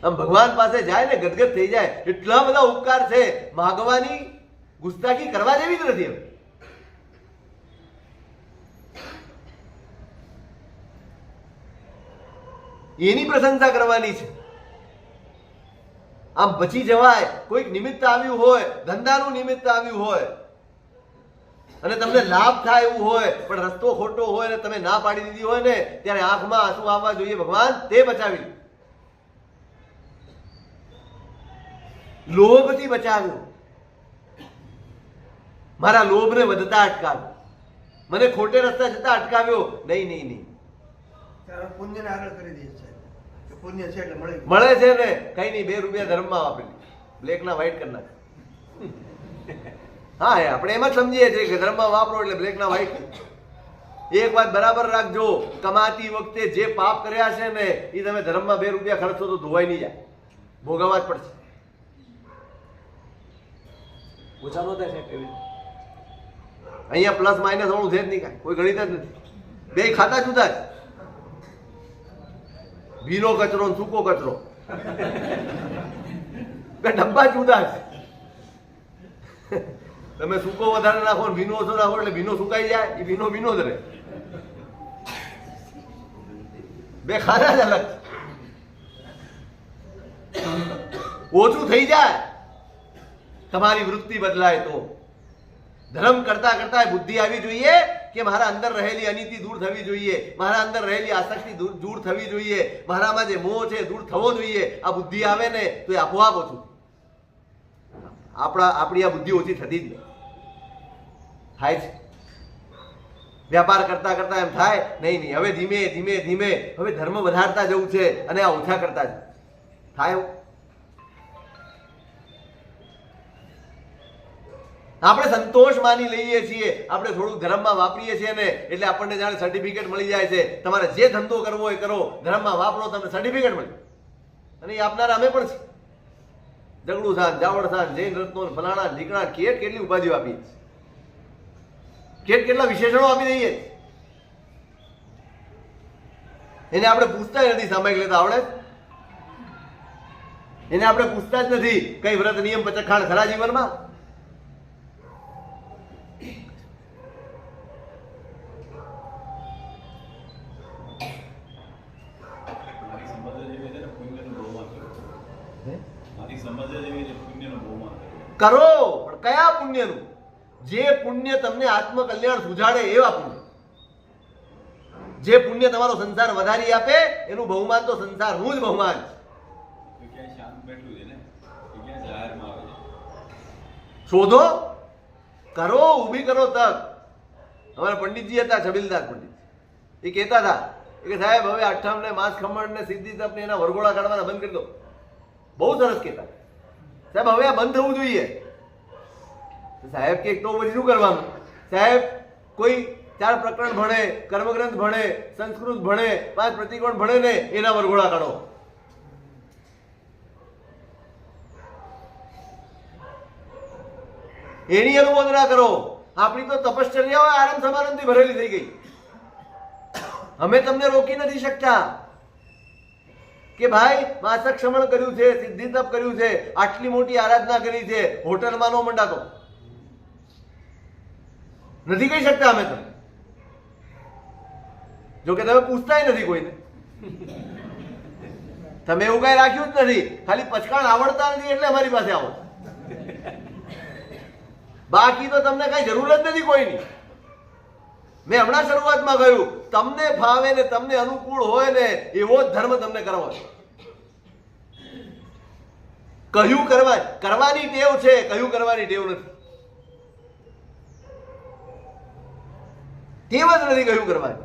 આમ ભગવાન પાસે જાય ને ગદગદ થઈ જાય, એટલા બધા ઉપકાર છે. માગવાની ગુસ્તાખી કરવા જેવી જ નથી. એની પ્રશંસા કરવાની છે. આમ બચી જવાય. કોઈક નિમિત્ત આવ્યું હોય, ધંધાનું નિમિત્ત આવ્યું હોય અને તમને લાભ થાય એવું હોય, પણ રસ્તો ખોટો હોય ને તમે ના પાડી દીધી હોય ને, ત્યારે આંખમાં આંસુ આવવા જોઈએ, ભગવાન તે બચાવી લો. લોભથી બચાવ્યો, મારા લોભને વધતા અટકાવ્યો, મને ખોટે રસ્તા જતા અટકાવ્યો. નહીં. પુણ્યને આગળ કરી દે છે. પુણ્ય છે એટલે મળે છે ને. કઈ નહીં, 2 રૂપિયા ધર્મમાં વાપરી, બ્લેક ના વ્હાઈટ કરી નાખે. હા, આપણે એમ જ સમજીએ છીએ કે ધર્મમાં વાપરો એટલે બ્લેક ના વ્હાઈટ. એક વાત બરાબર રાખજો, કમાતી વખતે જે પાપ કર્યા છે ને એ તમે ધર્મમાં 2 રૂપિયા ખર્ચો તો ધોવાઈ નહીં જાય, ભોગવવા જ પડશે. ઓછા ન થાય સાહેબ. કેવી અહીંયા પ્લસ માઇનસ વાળું છે જ નહીં, કાંઈ કોઈ ગણિત જ નથી. બે ખાતા જુદા જ. ભીનો કચરો ને સૂકો કચરો, બે ડબ્બા જુદા છે. તમે સૂકો વધારે નાખો ને ભીનો ઓછો નાખો એટલે ભીનો સુકાઈ જાય, એ ભીનો ભીનો જ રહે. બે ખાના જ અલગ. ઓછું થઈ જાય તમારી વૃત્તિ બદલાય તો. ધર્મ કરતા કરતા બુદ્ધિ આવી જોઈએ કે મારા અંદર રહેલી અનીતિ દૂર થવી જોઈએ, મારા અંદર રહેલી આસક્તિ દૂર થવી જોઈએ, મારામાં જે મોહ છે દૂર થવો જોઈએ. આ બુદ્ધિ આવે ને તો એ આપોઆપ ઓછું. આપણી આ બુદ્ધિ ઓછી થતી જ નહીં. થાય છે વ્યાપાર કરતા કરતા એમ થાય નહીં નહીં હવે ધીમે ધીમે ધીમે હવે ધર્મ વધારતા જવું છે અને આ ઓછા કરતા જ થાય એવું. આપણે સંતોષ માની લઈએ છીએ, આપણે થોડુંક ધર્મમાં વાપરીએ છીએ ને એટલે આપણને જાણે સર્ટિફિકેટ મળી જાય છે. તમારે જે ધંધો કરવો હોય કરો, ધર્મમાં વાપરો, તમને સર્ટિફિકેટ મળે. અને એ આપનારા અમે પણ છીએ. જગડું સાન, જાવડ સાન, જૈન રત્નો, ફલાણા ઢીકણા, કેટલી ઉપાધિઓ આપી, કેટલા વિશેષણો આપી દઈએ. એને આપણે પૂછતા જ નથી. સામાયિક લેતા આવડે એને આપણે પૂછતા જ નથી કઈ વ્રત નિયમ પચખાણ ખરા જીવનમાં. મારી સમજ જ એવી છે પુણ્યનું બહુમાન કરો, પણ કયા પુણ્યનું? જે પુણ્ય તમને આત્મકલ્યાણ સુજાડે એવા પુણ્ય. જે પુણ્ય તમારો સંસાર વધારી આપે એનું બહુમાન તો સંસારનું જ બહુમાન છે. ક્યાંય શાંત બેઠું છે ને એ ક્યાં જાહેરમાં આવે છે. શોધો, કરો, ઊભી કરો તક. અમારા પંડિતજી હતા, છબીલદાસ પંડિત, એ કહેતા હતા કે સાહેબ હવે અઠ્ઠમ ને માસ ખમણ ને સિદ્ધિ તપ ને એના વરઘોડા કાઢવાના બંધ કરી દો. બહુ સરસ કહેતા સાહેબ, હવે આ બંધ થવું જોઈએ. સાહેબ કે તો પછી શું કરવાનું? સાહેબ કોઈ 4 પ્રકરણ ભણે, કર્મગ્રંથ ભણે, સંસ્કૃત ભણે, 5 પ્રતિકોણ ભણે ને એના વરઘોડા કાઢો. એની અનુમોદના કરો. આપણી તો તપશ્ચર્યા આરામ સમારંભથી ભરેલી થઈ ગઈ. અમે તમને રોકી નથી શકતા કે ભાઈ માસક ક્ષમણ કર્યું છે, સિદ્ધિ તપ કર્યું છે, આટલી મોટી આરાધના કરી છે, હોટલમાં નો મંડાતો નથી કહી શકતા અમે તમને. જો કે તમે પૂછતાય નથી કોઈને. તમે એવું કઈ રાખ્યું જ નથી. ખાલી પચકાણ આવડતા નથી એટલે અમારી પાસે આવો. બાકી તો તમને કઈ જરૂર જ નથી કોઈની. મેં હમણાં શરૂઆતમાં કહ્યું તમને ફાવે ને તમને અનુકૂળ હોય ને એવો જ ધર્મ તમને કરવો છે. કયું કરવાની ટેવ છે, કયું કરવાની ટેવ નથી. ટેવ જ નથી કયું કરવાની.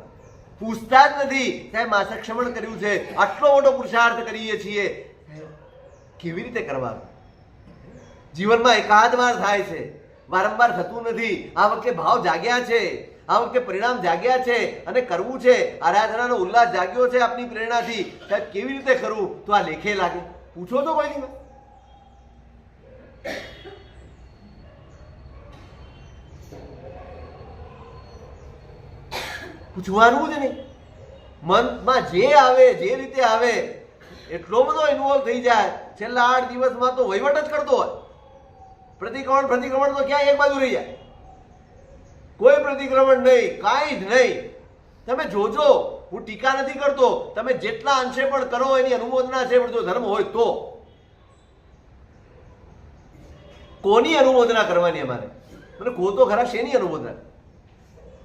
પૂછતા જ નથી સાહેબ માસક ક્ષમણ કર્યું છે, આટલો મોટો પુરુષાર્થ કરીએ છીએ, કેવી રીતે કરવાનું? જીવનમાં એકાદ વાર થાય છે, વારંવાર થતું નથી. આ વખતે ભાવ જાગ્યા છે, આ વખતે પરિણામ જાગ્યા છે અને કરવું છે. આરાધનાનો ઉલ્લાસ જાગ્યો છે આપની પ્રેરણાથી. સાહેબ કેવી રીતે કરવું? તો આ લેખે લાગે. પૂછો તો કોઈ પૂછવાનું જ નહીં. મનમાં જે આવે, જે રીતે આવે એટલો બધો ઇન્વોલ્વ થઈ જાય. છેલ્લા 8 દિવસમાં તો વહીવટ જ કરતો હોય. પ્રતિક્રમણ તો ક્યાંય એક બાજુ રહી જાય. કોઈ પ્રતિક્રમણ નહીં, કાંઈ જ નહીં. તમે જોજો, હું ટીકા નથી કરતો. તમે જેટલા અંશે પણ કરો એની અનુમોદના છે, પણ જો ધર્મ હોય તો. કોની અનુમોદના કરવાની અમારે? મને કહો તો ખરા, શેની અનુમોદના?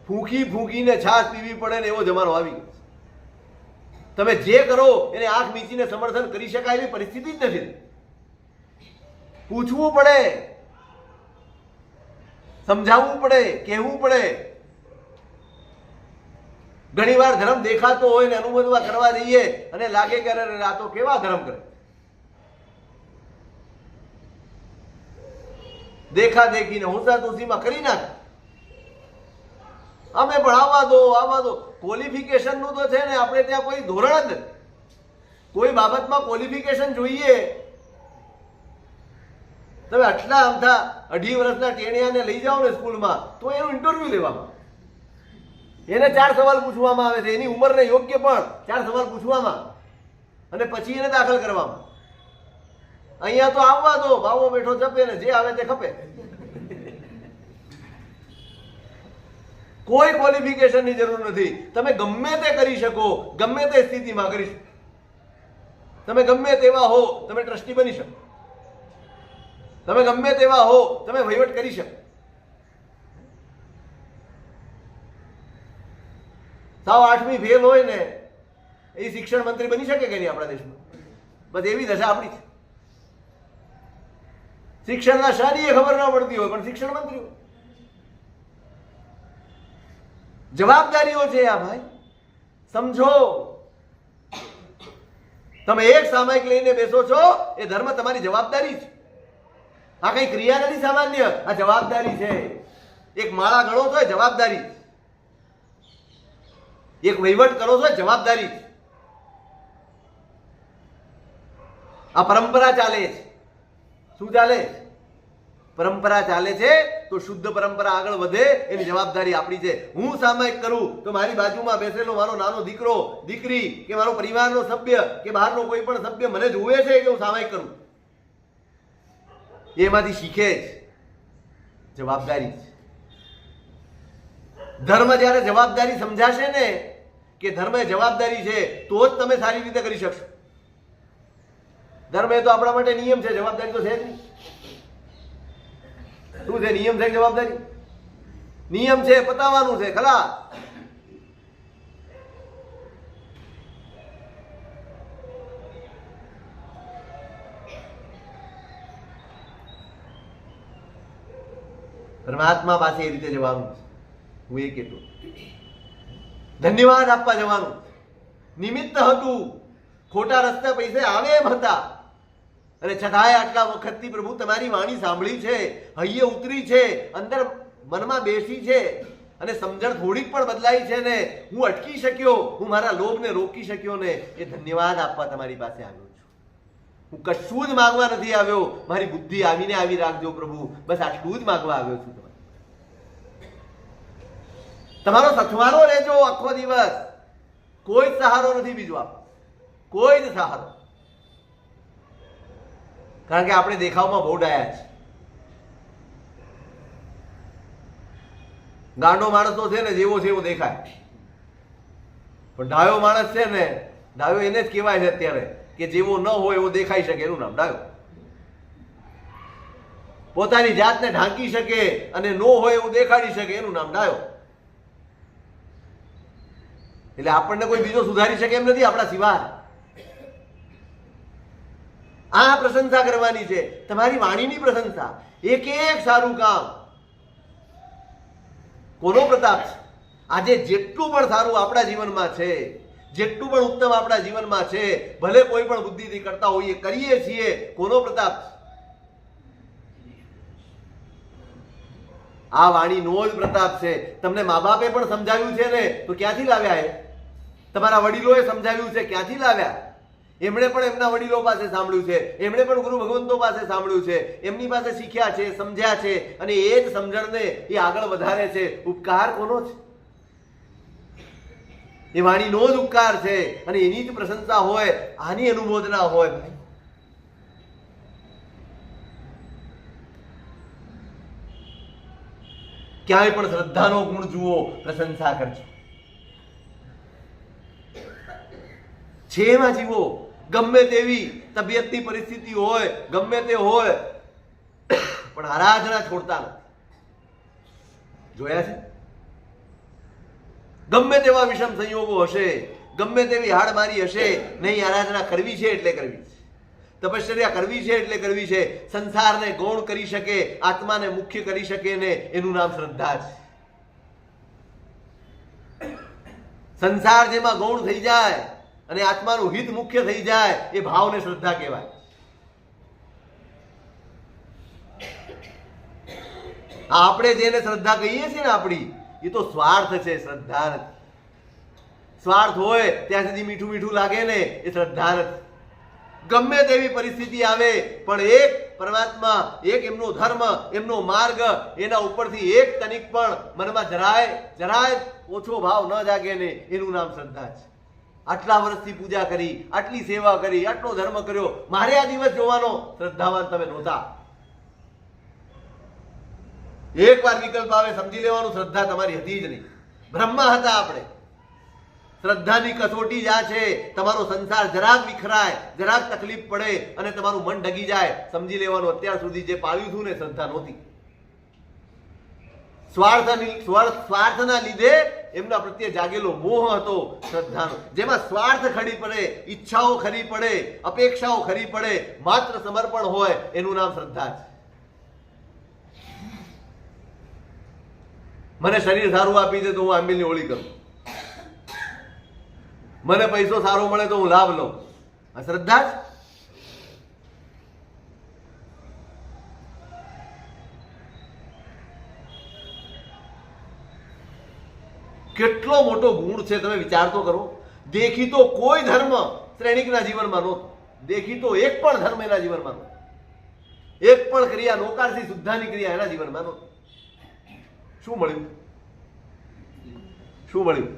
ફૂંકીને છાશ પીવી પડે ને એવો જમાનો આવી ગયો. તમે જે કરો એને આંખ મીચીને સમર્થન કરી શકાય એવી પરિસ્થિતિ જ નથી. પૂછવું પડે, સમજાવવું પડે, કહેવું પડે. ઘણી વાર ધર્મ દેખાતો હોય ને અનુમોદવા કરવા જઈએ અને લાગે કે અરે આ તો કેવા ધર્મ કરે, દેખા દેખીને હોંસાતુસીમાં કરી નાખે. અમે પણ આવા દો. ક્વોલિફિકેશન નું તો છે ને આપણે ત્યાં કોઈ ધોરણ જ નથી. કોઈ બાબતમાં ક્વોલિફિકેશન જોઈએ. તમે આટલા અમથા 2.5 વર્ષના ટેણિયાને લઈ જાઓ ને સ્કૂલમાં તો એનું ઇન્ટરવ્યુ લેવામાં, એને 4 સવાલ પૂછવામાં આવે છે. એની ઉંમરને યોગ્ય પણ 4 સવાલ પૂછવામાં અને પછી એને દાખલ કરવામાં. અહીંયા તો આવવા દો, ભાવો બેઠો જપે ને જે આવે તે ખપે. કોઈ ક્વોલિફિકેશનની જરૂર નથી. તમે ગમે તે કરી શકો, ગમે તે સ્થિતિમાં કરી શકો. તમે ગમે તેવા હો, તમે ટ્રસ્ટી બની શકો. તમે ગમે તેવા હો, તમે વહીવટ કરી શકો. સાવ 8મી ફેલ હોય ને એ શિક્ષણ મંત્રી બની શકે કે નહીં આપણા દેશમાં? બસ એવી દશા આપણી છે. શિક્ષણના શાની ખબર ન પડતી હોય પણ શિક્ષણ મંત્રી હોય. જવાબદારીઓ છે આ ભાઈ, સમજો. તમે એક સામાયિક લઈને બેસો છો, એ ધર્મ તમારી જવાબદારી છે. આ કઈ ક્રિયા નથી સામાન્ય, આ જવાબદારી છે. એક માળા ગણો છો એ જવાબદારી, એક વહીવટ કરો છો એ જવાબદારી. આ પરંપરા ચાલે છે. શું ચાલે? પરંપરા ચાલે છે. તો શુદ્ધ પરંપરા આગળ વધે એની જવાબદારી આપણી છે. હું સામાયિક કરું તો મારી બાજુમાં બેસેલો મારો નાનો દીકરો, દીકરી કે મારો પરિવારનો સભ્ય કે બહારનો કોઈ પણ સભ્ય મને જોવે છે કે હું સામાયિક કરું, એમાંથી શીખે જ. જવાબદારી છે. ધર્મ જ્યારે જવાબદારી સમજાશે ને કે ધર્મ એ જવાબદારી છે, તો જ તમે સારી રીતે કરી શકશો. ધર્મ એ તો આપણા માટે નિયમ છે, જવાબદારી તો છે જ નહીં. શું છે નિયમ? છે જવાબદારી? નિયમ છે પતાવવાનું છે, ખલાસ. પરમાત્મા પાસે એ રીતે જવાનું છે. હું એ કહેતો ધન્યવાદ આપવા જવાનું. નિમિત્ત હતું, ખોટા રસ્તે પૈસે આવે એમ હતા, અને છતાંય આટલા વખતથી પ્રભુ તમારી વાણી સાંભળી છે, હૈયે ઉતરી છે, અંદર મનમાં બેસી છે, અને સમજણ થોડીક પણ બદલાઈ છે ને હું અટકી શક્યો, હું મારા લોભને રોકી શક્યો ને, એ ધન્યવાદ આપવા તમારી પાસે આવ્યો છું. હું કશું જ માંગવા નથી આવ્યો. મારી બુદ્ધિ આવીને આવી રાખજો પ્રભુ, બસ આટલું જ માંગવા આવ્યો છું. તમારો સથવારો રહેજો આખો દિવસ. કોઈ જ સહારો નથી બીજો આપો, કોઈ જ સહારો. કારણ કે આપણે દેખાવમાં બહુ ડાયા છે. ગાંડો માણસ તો છે ને જેવો છે એવો દેખાય, પણ ડાયો માણસ છે ને, ડાયો એને જ કહેવાય છે અત્યારે કે જેવો ન હોય એવો દેખાઈ શકે, એનું નામ ડાયો. પોતાની જાતને ઢાંકી શકે અને ન હોય એવું દેખાડી શકે, એનું નામ ડાયો. એટલે આપણને કોઈ બીજો સુધારી શકે એમ નથી આપણા સિવાય. આ પ્રશંસા કરવાની છે, તમારી વાણીની પ્રશંસા. એક એક સારું કામ. કોનો પ્રતાપ છે? આજે જેટલું પણ સારું આપણા જીવનમાં છે, જેટલું પણ ઉત્તમ આપણા જીવનમાં છે, ભલે કોઈ પણ બુદ્ધિથી કરતા હોઈએ, કરીએ છીએ, કોનો પ્રતાપ છે? આ વાણીનો જ પ્રતાપ છે. તમને મા બાપે પણ સમજાવ્યું છે ને, તો ક્યાંથી લાવ્યા? એ તમારા વડીલોએ સમજાવ્યું છે, ક્યાંથી લાવ્યા? એમણે પણ એમના વડીલો પાસે સાંભળ્યું છે, એમણે પણ ગુરુ ભગવંતો પાસે સાંભળ્યું છે, એમની પાસે શીખ્યા છે, સમજ્યા છે, અને એ જ સમજણને એ આગળ વધારે છે. ઉપકાર કોનો છે? એ વાણીનો જ ઉપકાર છે, અને એની જ પ્રશંસા હોય, આની અનુમોદના હોય. ભાઈ ક્યાંય પણ શ્રદ્ધાનો ગુણ જુઓ, પ્રશંસા કરજો. છે એમાં જીવો. ગમે તેવી તબિયતની પરિસ્થિતિ હોય, ગમે તે હોય, પણ આરાધના છોડતા નથી. જોયા છે? ગમે તેવા વિષમ સંયોગો હશે, ગમે તેવી હાડમારી હશે, નહીં, આરાધના કરવી છે એટલે કરવી છે, તપશ્ચર્યા કરવી છે એટલે કરવી છે. સંસારને ગૌણ કરી શકે, આત્માને મુખ્ય કરી શકે ને, એનું નામ શ્રદ્ધા છે. સંસાર જેમાં ગૌણ થઈ જાય અને આત્માનું હિત મુખ્ય થઈ જાય, એ ભાવને શ્રદ્ધા કહેવાય. આપણે જેને શ્રદ્ધા કહીએ છીએ ને આપણી, એ તો સ્વાર્થ છે, શ્રદ્ધા નથી. સ્વાર્થ હોય ત્યાં સુધી મીઠું મીઠું લાગે ને, એ શ્રદ્ધા નથી. ગમે તેવી પરિસ્થિતિ આવે પણ એક પરમાત્મા, એક એમનો ધર્મ, એમનો માર્ગ, એના ઉપરથી એક તનિક પણ મનમાં જરાય ઓછો ભાવ ન જાગે ને, એનું નામ શ્રદ્ધા છે. આટલા વર્ષથી પૂજા કરી, આટલી સેવા કરી, આટલો ધર્મ કર્યો, મારે આ દિવસ જોવાનો, શ્રદ્ધાવાન તમે નહોતા. એક વાર વિકલ્પ આવે સમજી લેવાનું, શ્રદ્ધા તમારી હતી જ નહીં. બ્રહ્મા હતા આપણે. શ્રદ્ધાની કસોટી જ આ છે. તમારો સંસાર જરાક વિખરાય, જરાક તકલીફ પડે અને તમારું મન ડગી જાય, સમજી લેવાનું અત્યાર સુધી જે પાળ્યું હતું ને શ્રદ્ધા નહોતી. સ્વાર્થના લીધે એમના પ્રત્યે જાગેલો મોહ હતો શ્રદ્ધાનો. જેમાં સ્વાર્થ ખરી પડે, ઈચ્છાઓ ખરી પડે, અપેક્ષાઓ ખરી પડે, માત્ર સમર્પણ હોય, એનું નામ શ્રદ્ધા છે. મને શરીર સારું આપી દે તો હું આંબીલની હોળી કરું, મને પૈસો સારો મળે તો હું લાભ લઉં. આ શ્રદ્ધા જ. કેટલો મોટો ગુણ છે તમે વિચાર તો કરો. દેખીતો કોઈ ધર્મ શ્રેણિકના જીવનમાં નહોતો. દેખીતો એક પણ ધર્મ એના જીવનમાં નહોતો. એક પણ ક્રિયા, નોકારથી શુદ્ધાની ક્રિયા એના જીવનમાં નહોતી. શું મળ્યું? શું મળ્યું?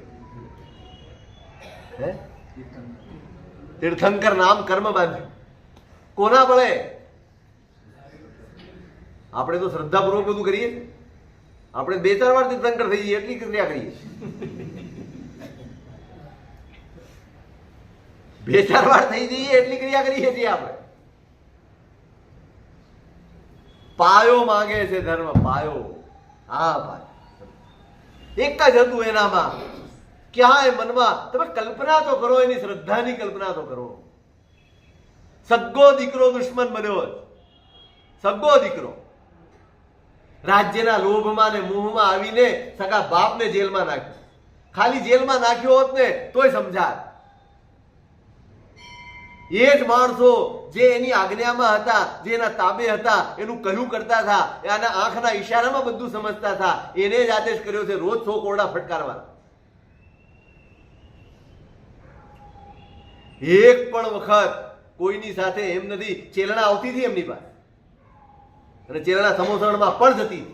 હે? તીર્થંકર નામ કર્મ બાંધ્યું. કોના બળે? આપણે તો શ્રદ્ધાપૂર્વક બધું કરીએ. આપણે 2-4 વાર તીર્થંકર થઈ જઈએ એટલી ક્રિયા કરીએ. 2-4 વાર થઈ જઈએ એટલી ક્રિયા કરીએ છીએ આપણે. પાયો માંગે છે ધર્મ, પાયો. હા ભાઈ, એક જ હતું એનામાં. ક્યાંય મનમાં તમે કલ્પના તો કરો, એની શ્રદ્ધાની કલ્પના તો કરો. સગ્ગો દીકરો દુશ્મન બન્યો, સગ્ગો દીકરો રાજ્યના લોભમાં ને મોહમાં આવીને સગા બાપને જેલમાં નાખ્યો. ખાલી જેલમાં નાખ્યો હોત ને તોય સમજાય. એ જ માણસો જે એની આજ્ઞામાં હતા, જે એના તાબે હતા, એનું કહ્યું કરતા હતા, એના આંખના ઈશારામાં બધું સમજતા હતા, એને જ આદેશ કર્યો છે રોજ 100 કોરડા ફટકારવા. એક પણ વખત કોઈની સાથે એમ નથી. ચેલણા આવતી હતી એમની પાસે અને ચેલણા સમોસણમાં પણ જતી,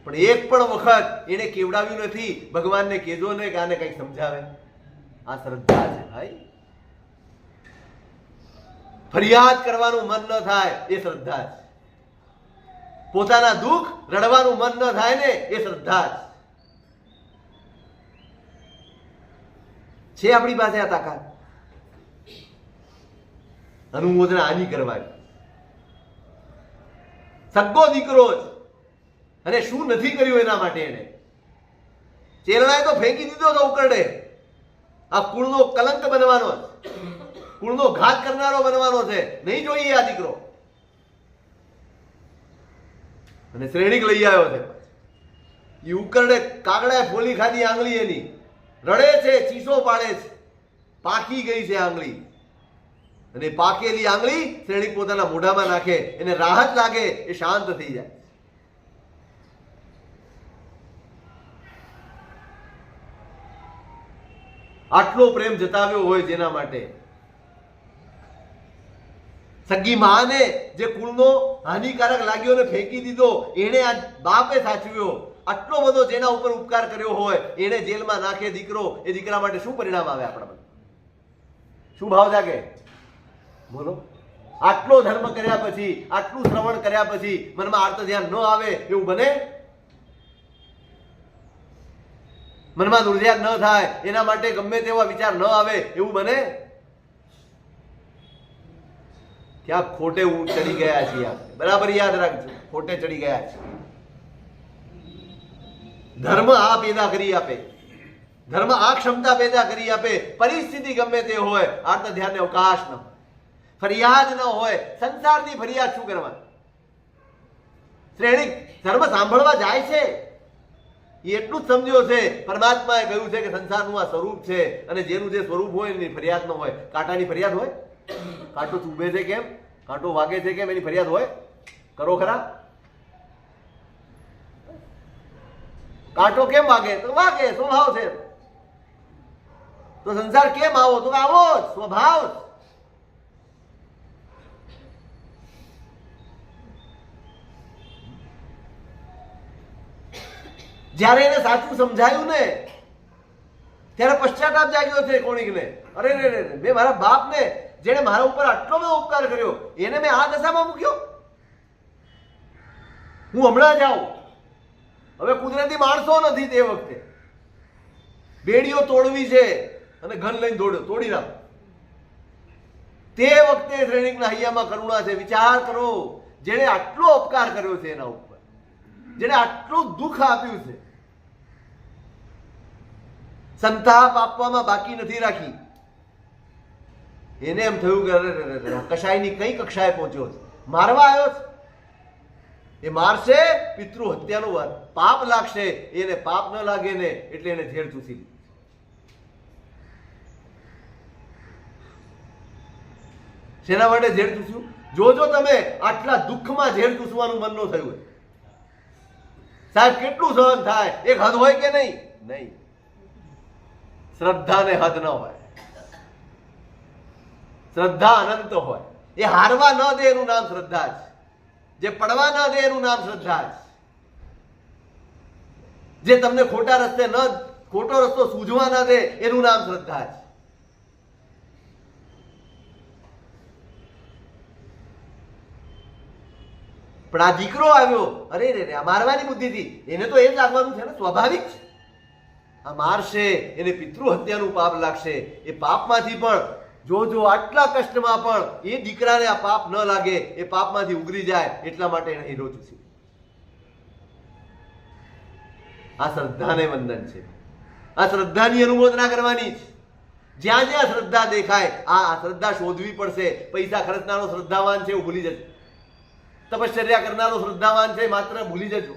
પણ એક પણ વખત એને કેવડાવ્યું નથી ભગવાનને કહેજો ને કે આને કંઈક સમજાવે. આ શ્રદ્ધા છે ભાઈ. ફરિયાદ કરવાનું મન ન થાય એ શ્રદ્ધા છે. પોતાના દુઃખ રડવાનું મન ન થાય ને એ શ્રદ્ધા છે. આપણી પાસે આ તાકાત અનુમોદના આની કરવાની. સગ્ગો દીકરો જ, અને શું નથી કર્યું એના માટે એને. ચેલણાએ તો ફેંકી દીધો તો ઉકરડે. આ કુળનો કલંક બનવાનો છે, કુળનો ઘાત કરનારો બનવાનો છે. નહીં જોઈએ આ દીકરો. અને શ્રેણિક લઈ આવ્યો છે. એ ઉકરડે કાગડાએ ફોલી ખાધી આંગળી એની, રડે છે, ચીસો પાડે છે, પાકી ગઈ છે આંગળી. અને પાકેલી આંગળી શ્રેણિક પોતાના મોઢામાં નાખે, એને રાહત લાગે, એ શાંત થઈ જાય. આટલો પ્રેમ જતાવ્યો હોય જેના માટે. સગી માને જે કુળનો હાનિકારક લાગ્યો ને ફેંકી દીધો, એને આ બાપે સાચવ્યો. આટલો બધો જેના ઉપર ઉપકાર કર્યો હોય એને જેલમાં નાખે દીકરો. એ દીકરા માટે શું પરિણામ આવે આપણા? શું ભાવ જાગે? બોલો. આટલો ધર્મ કર્યા પછી, આટલું શ્રવણ કર્યા પછી મનમાં આર્ત ધ્યાન ન આવે એવું બને? મનમાં દુર્ધ્યાન ન થાય, એના માટે ગમે તેવા વિચાર ન આવે એવું બને? ક્યાં ખોટે ચડી ગયા છીએ આપણે. બરાબર યાદ રાખજો, ખોટે ચડી ગયા છે. ધર્મ આ પેદા કરી આપે, ધર્મ આ ક્ષમતા પેદા કરી આપે. પરિસ્થિતિ ગમે તે હોય, આર્ત ધ્યાનને અવકાશ ન હોય, ફરિયાદ ન હોય. સંસારની ફરિયાદ શું કરવાની? શ્રેણિક ધર્મ સાંભળવા જાય છે, એ એટલું જ સમજ્યો છે. પરમાત્માએ કહ્યું છે કે સંસારનું આ સ્વરૂપ છે, અને જેનું જે સ્વરૂપ હોય એની ફરિયાદ ન હોય. કાંટાની ફરિયાદ હોય? કાંટો ચૂભે છે કેમ, કાંટો વાગે છે કેમ, એની ફરિયાદ હોય? કરો ખરા? કાંટો કેમ વાગે? તો વાગે, સ્વભાવ છે. તો સંસાર કેમ આવો? તો આવો જ સ્વભાવ. જ્યારે એને સાચું સમજાયું ને ત્યારે પશ્ચાતાપ જાગ્યો છે કોણીકને. અરે રે રે, મેં મારા બાપને, જેને મારા ઉપર આટલો બધો ઉપકાર કર્યો, એને મેં આ દશામાં મૂક્યો. હું હમણાં જ આવું, હવે કુદરતી માણસો નથી તે વખતે. બેડીઓ તોડવી છે અને ઘન લઈને તોડી નાખો. તે વખતે શ્રેણીકના હૈયામાં કરુણા છે. વિચાર કરો, જેણે આટલો અપકાર કર્યો છે એના ઉપર, જેણે આટલું દુઃખ આપ્યું છે, સંતાપ આપવામાં બાકી નથી રાખી, એને એમ થયું કે અરે કશાયની કઈ કક્ષાએ પહોંચ્યો છે, મારવા આવ્યો છે. એ મારશે, પિતૃ હત્યાનું પાપ લાગશે. એને પાપ ન લાગે ને એટલે એને ઝેર ચૂસી લીધું. શેના માટે ઝેર ચૂસ્યું? જોજો તમે, આટલા દુઃખમાં ઝેર ચૂસવાનું મન ન થયું હોય. સાહેબ કેટલું સહન થાય? એક હદ હોય કે નહીં? નહીં. શ્રદ્ધાને હદ ન હોય. શ્રદ્ધા અનંત હોય. એ હારવા ન દે એનું નામ શ્રદ્ધા છે. જે પડવા ન દે એનું નામ શ્રદ્ધા છે. જે તમને ખોટો રસ્તો સૂઝવા ન દે એનું નામ શ્રદ્ધા છે. પણ આ દીકરો આવ્યો, અરે રે આ મારવાની બુદ્ધિથી, એને તો એ જ લાગવાનું છે ને, સ્વાભાવિક છે. આ મારશે, એને પિતૃ હત્યાનું પાપ લાગશે. એ પાપમાંથી પણ જો આટલા કષ્ટમાં પણ એ દીકરાને આ પાપ ન લાગે, એ પાપમાંથી ઉગરી જાય એટલા માટે એને હીરો ચૂસ્યો. આ શ્રદ્ધાને વંદન છે. આ શ્રદ્ધાની અનુમોદના કરવાની છે. જ્યાં જ્યાં શ્રદ્ધા દેખાય આ શ્રદ્ધા શોધવી પડશે. પૈસા ખર્ચનારો શ્રદ્ધાવાન છે એવું ભૂલી જજો. તપશ્ચર્યા કરનારો શ્રદ્ધાવાન છે માત્ર ભૂલી જજો.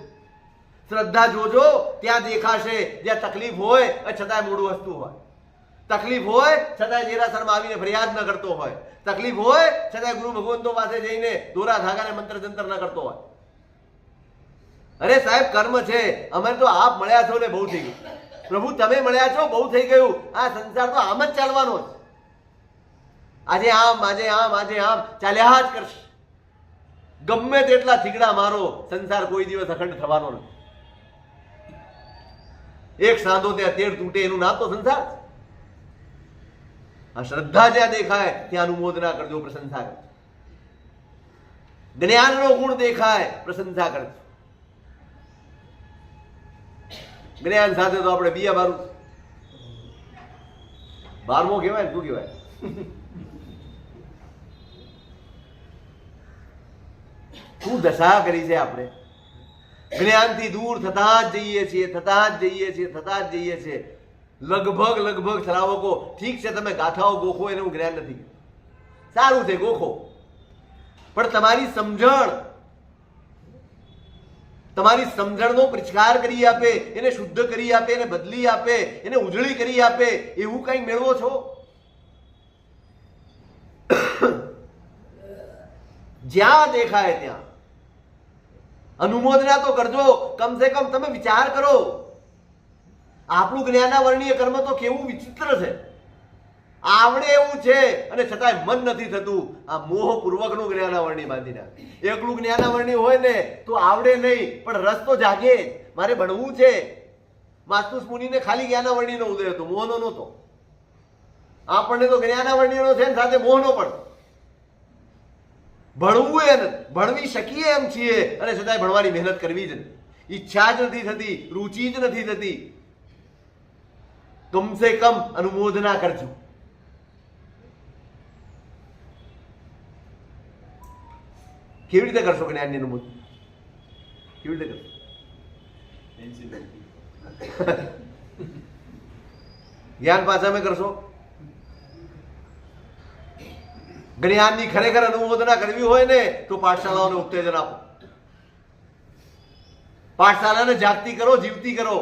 શ્રદ્ધા જોજો ત્યાં દેખાશે, જ્યાં તકલીફ હોય છતાંય મોડું હસતું હોય, તકલીફ હોય છતાંય દેરાસરમાં આવીને ફરિયાદ ન કરતો હોય, તકલીફ હોય છતાંય ગુરુ ભગવંતો પાસે જઈને દોરા ધાગાને મંત્ર જંતર ન કરતો હોય. અરે સાહેબ કર્મ છે. અમે તો આપ મળ્યા છો ને બહુ થઈ ગયું. પ્રભુ તમે મળ્યા છો બહુ થઈ ગયું. આ સંસાર તો આમ જ ચાલવાનો છે. આજે આમ ચાલ્યા જ કરશે. ગમે તેટલા થીગડા મારો, સંસાર કોઈ દિવસ અખંડ થવાનો નથી. એક સાંધો ત્યાં તેર તૂટે એનું નામ તો સંસાર. આ શ્રદ્ધા જ્યાં દેખાય ત્યાં અનુમોદના કરજો, પ્રશંસા કરજો. જ્ઞાનનો ગુણ દેખાય પ્રશંસા કરજો. જ્ઞાન સાથે તો આપણે બીયા બારું 12મો કહેવાય ને, શું કહેવાય? શું દશા કરી છે આપણે? જ્ઞાનથી દૂર થતા જ જઈએ છીએ. લગભગ શ્રાવકો ઠીક છે, તમે ગાથાઓ ગોખો એનું જ્ઞાન નથી, સારું છે ગોખો, પણ તમારી સમજણનો પરિષ્કાર કરી આપે, એને શુદ્ધ કરી આપે, એને બદલી આપે, એને ઉજળી કરી આપે એવું કઈ મેળવો છો? જ્યાં દેખાય ત્યાં અનુમોદના તો કરજો. કમસે કમ તમે વિચાર કરો, આપણું જ્ઞાનાવર્ણીય કર્મ તો કેવું વિચિત્ર છે. આવડે એવું છે અને છતાંય મન નથી થતું. આ મોહપૂર્વકનું જ્ઞાનાવરણી બાંધી નાખે. એકલું જ્ઞાનાવરણી હોય ને તો આવડે નહીં, પણ રસ તો જાગે. મારે ભણવું છે. માસ્તુસ મુનિને ખાલી જ્ઞાનાવરણીનો ઉદય હતો, મોહનો નહોતો. આપણને તો જ્ઞાનાવરણીનો છે ને સાથે મોહનો પણ. ભણવું એ ભણવી શકીએ એમ છીએ અને છતાંય ભણવાની મહેનત કરવી જ નથી. ઈચ્છા જ નથી થતી, રુચિ જ નથી થતી. કમસે કમ અનુમોદના કરજો. કેવી રીતે કરશો જ્ઞાનની અનુમોદના? કેવી રીતે કરશો? જ્ઞાન પાછા મેં કરશો? જ્ઞાનની ખરેખર અનુમોદના કરવી હોય ને તો પાઠશાળાઓને ઉત્તેજન આપો. પાઠશાળાને જાગતી કરો, જીવતી કરો.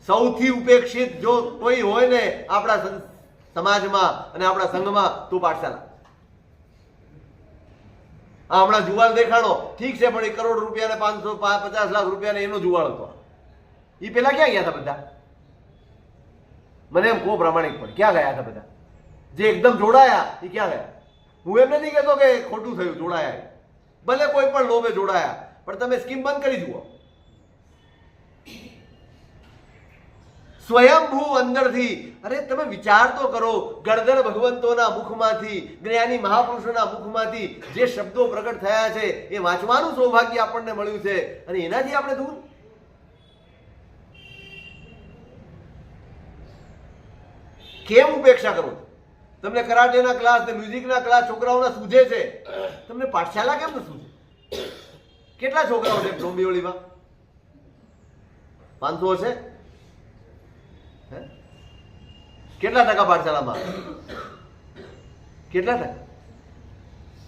સૌથી ઉપેક્ષિત જો કોઈ હોય ને આપણા સમાજમાં અને આપણા સંઘમાં તો પાઠશાળા. હમણાં જુવાળ દેખાડો, ઠીક છે, પણ 1 કરોડ રૂપિયા ને 550 લાખ રૂપિયા એનો જુવાળ હતો. એ પેલા ક્યાં ગયા હતા બધા? મને એમ કહો પ્રામાણિક, પણ ક્યાં ગયા હતા બધા? જે એકદમ જોડાયા એ ક્યાં ગયા? હું એમ નથી કહેતો કે ખોટું થયું જોડાયા, ભલે કોઈ પણ લોભે જોડાયા, પણ તમે સ્કીમ બંધ કરી જુઓ. સ્વયંભૂ અંદરથી. અરે તમે વિચાર તો કરો, ગણધર ભગવંતોના મુખમાંથી, જ્ઞાની મહાપુરુષોના મુખમાંથી જે શબ્દો પ્રગટ થયા છે એ વાંચવાનું સૌભાગ્ય આપણને મળ્યું છે, અને એનાથી આપણે દૂર. કેમ ઉપેક્ષા કરો? તમને કરાટેના ક્લાસ ને મ્યુઝિકના ક્લાસ છોકરાઓના સૂઝે છે, તમને પાઠશાલા કેમ ન સૂઝે? કેટલા છોકરાઓ છે ડોંબિવલીમાં? 500 છે? હે? કેટલા ટકા પાઠશાલામાં? કેટલા ટકા?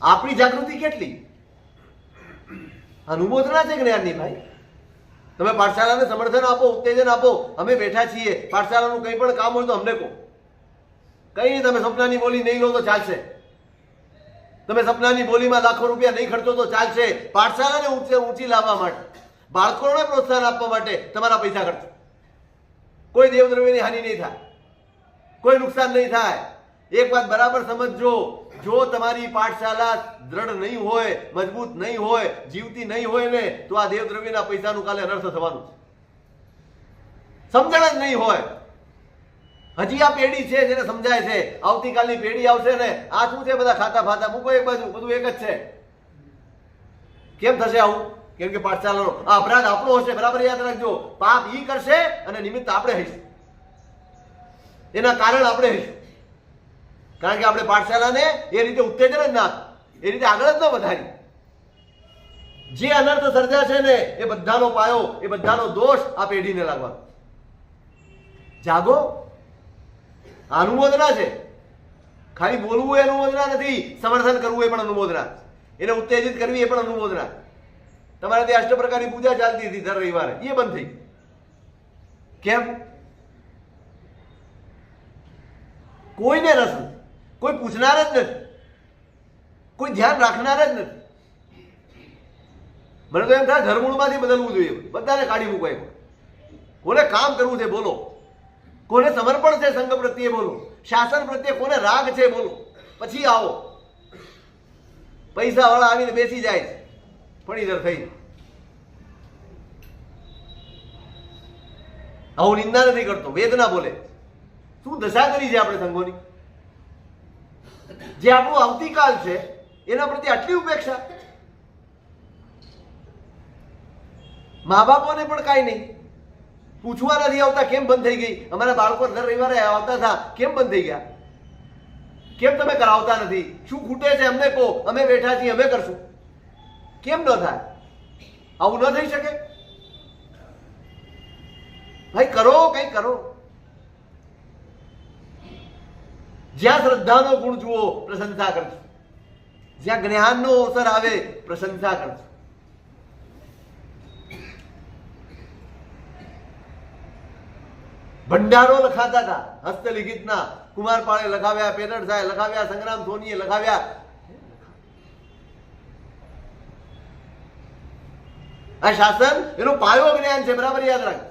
આપણી જાગૃતિ કેટલી? અનુમોદના છે જ્ઞાનની ભાઈ. તમે પાઠશાલાને સમર્થન આપો, ઉત્તેજન આપો. અમે બેઠા છીએ, પાઠશાલાનું કંઈ પણ કામ હોય તો અમને કહો. કઈ નહીં, તમે સપનાની બોલી નહીં લો તો ચાલશે. તમે સપનાની બોલીમાં લાખો રૂપિયા નહીં ખર્ચો તો ચાલશે. પાઠશાલાને ઊંચી લાવવા માટે, બાળકોને પ્રોત્સાહન આપવા માટે તમારા પૈસા ખર્ચો. કોઈ દેવદ્રવ્યની હાનિ નહીં થાય, કોઈ નુકસાન નહીં થાય. એક વાત બરાબર સમજજો, જો તમારી પાઠશાલા દ્રઢ નહીં હોય, મજબૂત નહીં હોય, જીવતી નહીં હોય ને, તો આ દેવદ્રવ્યના પૈસાનું કાલે અનર્થ થવાનું છે. સમજણ જ નહીં હોય. હજી આ પેઢી છે જેને સમજાય છે, આવતીકાલની પેઢી આવશે ને, આ શું છે બધા ખાતા ફાતા મૂકો એક બાજુ, બધું એક જ છે. કેમ થશે આવું? કેમ કે પાઠશાલાનો આ અપરાધ આપણો હશે. બરાબર યાદ રાખજો, પાપ ઈ કરશે અને નિમિત્ત આપણે હઈશું, એના કારણ આપણે હઈશું. કારણ કે આપણે પાઠશાલાને એ રીતે ઉત્તેજન જ ના, એ રીતે આગળ જ ન વધારી. જે અનર્થ સર્જાશે ને એ બધાનો પાયો, એ બધાનો દોષ આ પેઢીને લાગવાનો. જાગો. અનુમોદના છે, ખાલી બોલવું એ અનુમોદના નથી, સમર્થન કરવું એ પણ અનુમોદના, એને ઉત્તેજિત કરવી એ પણ અનુમોદના. તમારે ત્યાં અષ્ટ પ્રકારની પૂજા ચાલતી હતી દર રવિવારે, એ બંધ થઈ. કેમ? કોઈને રસ નથી, કોઈ પૂછનાર જ નથી, કોઈ ધ્યાન રાખનાર જ નથી. મને તો એમ થાય ધર્મૂળમાંથી બદલવું જોઈએ, બધાને કાઢી મૂકવાય. કોને કામ કરવું છે બોલો, કોને સમર્પણ છે સંઘ પ્રત્યે બોલો, શાસન પ્રત્યે કોને રાગ છે બોલો, પછી આવો. પૈસા વાળા આવીને બેસી જાય છે ફણીધર થઈ. આવું નિંદા નથી કરતો, વેદના બોલે. શું દશા કરી છે આપણે સંઘોની? જે આપણું આવતીકાલ છે એના પ્રત્યે આટલી ઉપેક્ષા. મા બાપોને પણ કાંઈ નહીં, પૂછવા નથી આવતા કેમ બંધ થઈ ગઈ. અમારા બાળકો દર રવિવારે આવતા હતા, કેમ બંધ થઈ ગયા? કેમ તમે કરાવતા નથી? શું ખૂટે છે અમને કહો, અમે બેઠા છીએ, અમે કરશું. કેમ ન થાય? આવું ન થઈ શકે ભાઈ. કરો, કંઈ કરો. જ્યાં શ્રદ્ધાનો ગુણ જુઓ પ્રશંસા કરજો, જ્યાં જ્ઞાનનો અવસર આવે પ્રશંસા કરજો. ભંડારો લખાતા હતા હસ્તલિખિતના, કુમારપાળે લખાવ્યા, પેરડ સાહેબ લખાવ્યા, સંગ્રામ સોનીએ લખાવ્યા. આ શાસન એનો પાયો જ્ઞાન છે, બરાબર યાદ રાખ.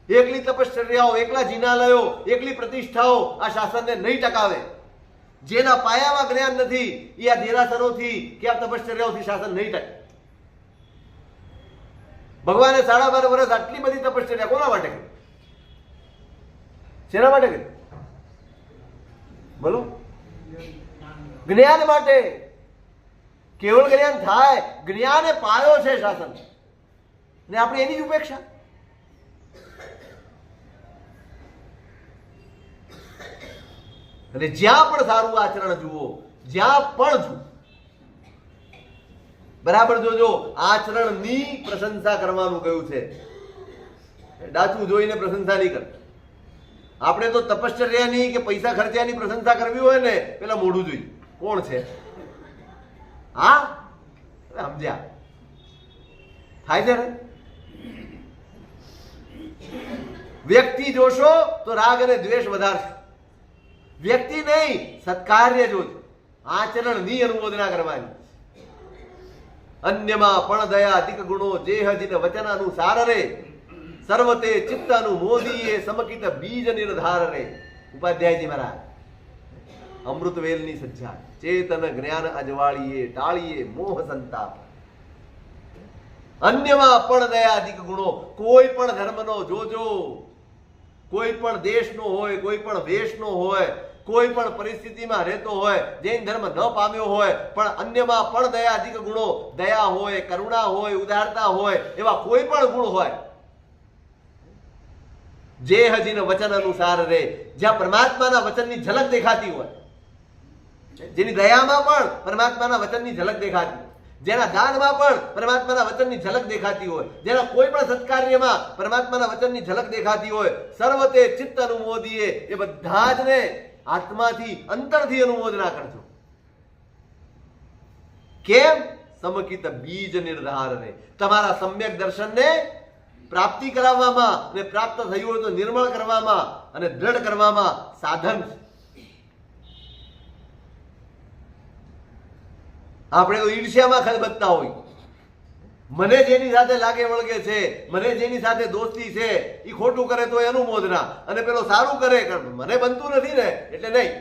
એકલી તપશ્ચર્યાઓ, એકલા જિનાલયો, એકલી પ્રતિષ્ઠાઓ આ શાસનને નહીં ટકાવે. જેના પાયામાં જ્ઞાન નથી એ આ દેરાસરોથી કે આ તપશ્ચર્યાઓથી શાસન નહીં ટકે. ભગવાને 12.5 વર્ષ આટલી બધી તપશ્ચર્યા કોના માટે કરી? શેના માટે કરી? બોલો. જ્ઞાન માટે. કેવળ જ્ઞાન થાય, જ્ઞાન એ પાયો છે શાસન, ને આપણે એની જ ઉપેક્ષા. અને જ્યાં પણ સારું આચરણ જુઓ, જ્યાં પણ જુઓ, બરાબર જોજો, આચરણની પ્રશંસા કરવાનું કહ્યું છે. ડાચું જોઈને પ્રશંસા નહીં કરતા. આપણે તો તપશ્ચર્યાની કે પૈસા ખર્ચ્યાની પ્રશંસા કરવી હોય ને, પેલા મોઢું જોઈએ કોણ છે. હા, સમજ્યા? થાય છે ને? વ્યક્તિ જોશો તો રાગ અને દ્વેષ વધારશો. વ્યક્તિ નહીં, સત્કાર્ય જોજો, આચરણની અનુમોદના કરવાની. અન્યમાં પણ દયા અધિક ગુણો જેહ જિન વચન અનુસાર રે, સર્વતે ચિત્ત અનુમોદીએ સમકિત બીજ નિર્ધાર રે. ઉપાધ્યાયજી મહારાજ. અમૃતવેલની સજ્જા, ચેતન જ્ઞાન અજવાળીએ, ટાળીએ મોહ સંતાપ. અન્યમાં પણ દયા અધિક ગુણો. કોઈ પણ ધર્મનો જોજો, કોઈ પણ દેશનો હોય, કોઈ પણ વેશનો હોય, કોઈ પણ પરિસ્થિતિમાં રહેતો હોય, જૈન ધર્મ ન પામ્યો હોય પણ અન્યમાં પણ દયાધિક ગુણો, દયા હોય, કરુણા હોય, ઉદારતા હોય, એવા કોઈ પણ ગુણ હોય, જે હજીને વચન અનુસાર રે, જ્યાં પરમાત્માના વચનની ઝલક દેખાતી હોય, જેની દયામાં પણ પરમાત્માના વચનની ઝલક દેખાતી હોય, જેના દાનમાં પણ પરમાત્માના વચનની ઝલક દેખાતી હોય, જેના કોઈ પણ સત્કાર્યમાં પરમાત્માના વચનની ઝલક દેખાતી હોય, સર્વતે ચિત્ત અનુમોદીએ, એ બધા જ ને આત્માથી અંતરથી અનુમોદના કરજો. કેમ? સમકિત બીજ નિર્ધાર રે, તમારા સમ્યક દર્શનને પ્રાપ્તિ કરાવવામાં અને પ્રાપ્ત થયું હોય તો નિર્મળ કરવામાં અને દ્રઢ કરવામાં સાધન છે. આપણે તો ઈર્ષ્યામાં ખલબતતા હોય, મને જેની સાથે લાગે વળગે છે, મને જેની સાથે દોસ્તી છે, એ ખોટું કરે તો અનુમોદના, અને પેલો સારું કરે મને બનતું નથી ને એટલે નહીં.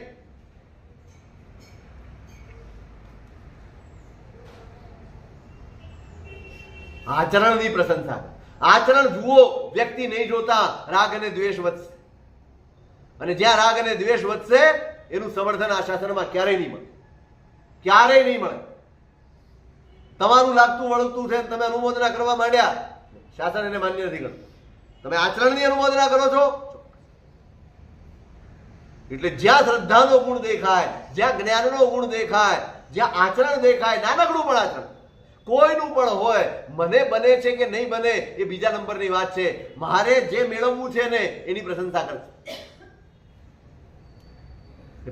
આચરણની પ્રશંસા, આચરણ જુઓ, વ્યક્તિ નહીં જોતા રાગ અને દ્વેષ વધશે, અને જ્યાં રાગ અને દ્વેષ વધશે એનું સમર્થન આ શાસનમાં ક્યારેય નહીં મળે, ક્યારેય નહીં મળે. તમારું લાગતું વળગતું છે, તમે અનુમોદના કરવા માંડ્યા, શાસન એને માન્ય નથી કરતું. તમે આચરણની અનુમોદના કરો છો એટલે જ્યાં શ્રદ્ધાનો ગુણ દેખાય, જ્યાં જ્ઞાનનો ગુણ દેખાય, જ્યાં આચરણ દેખાય, નાનકડું પણ આચરણ કોઈનું પણ હોય, મને બને છે કે નહીં બને એ બીજા નંબરની વાત છે. મારે જે મેળવવું છે ને એની પ્રશંસા કરશે.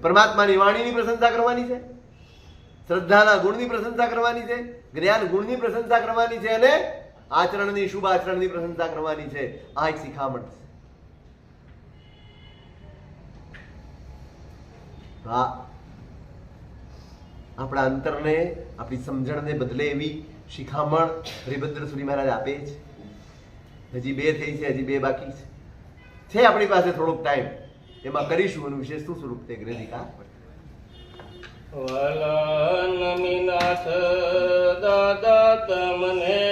પરમાત્માની વાણીની પ્રશંસા કરવાની છે, શ્રદ્ધાના ગુણની પ્રશંસા કરવાની છે, જ્ઞાન ગુણની પ્રશંસા કરવાની છે, અને આચરણની, શુભ આચરણની પ્રશંસા કરવાની છે. આ એક શિખામણ છે. આપણા અંતરને, આપણી સમજણને બદલે એવી શિખામણ હરિભદ્ર સુરી મહારાજ આપે છે. હજી 2 થઈ છે, હજી 2 બાકી છે. આપણી પાસે થોડોક ટાઈમ, એમાં કરીશું એનું વિશેષ શું સ્વરૂપ તે ગ્રંથિકા. વલન મીનાથ દાદા તમને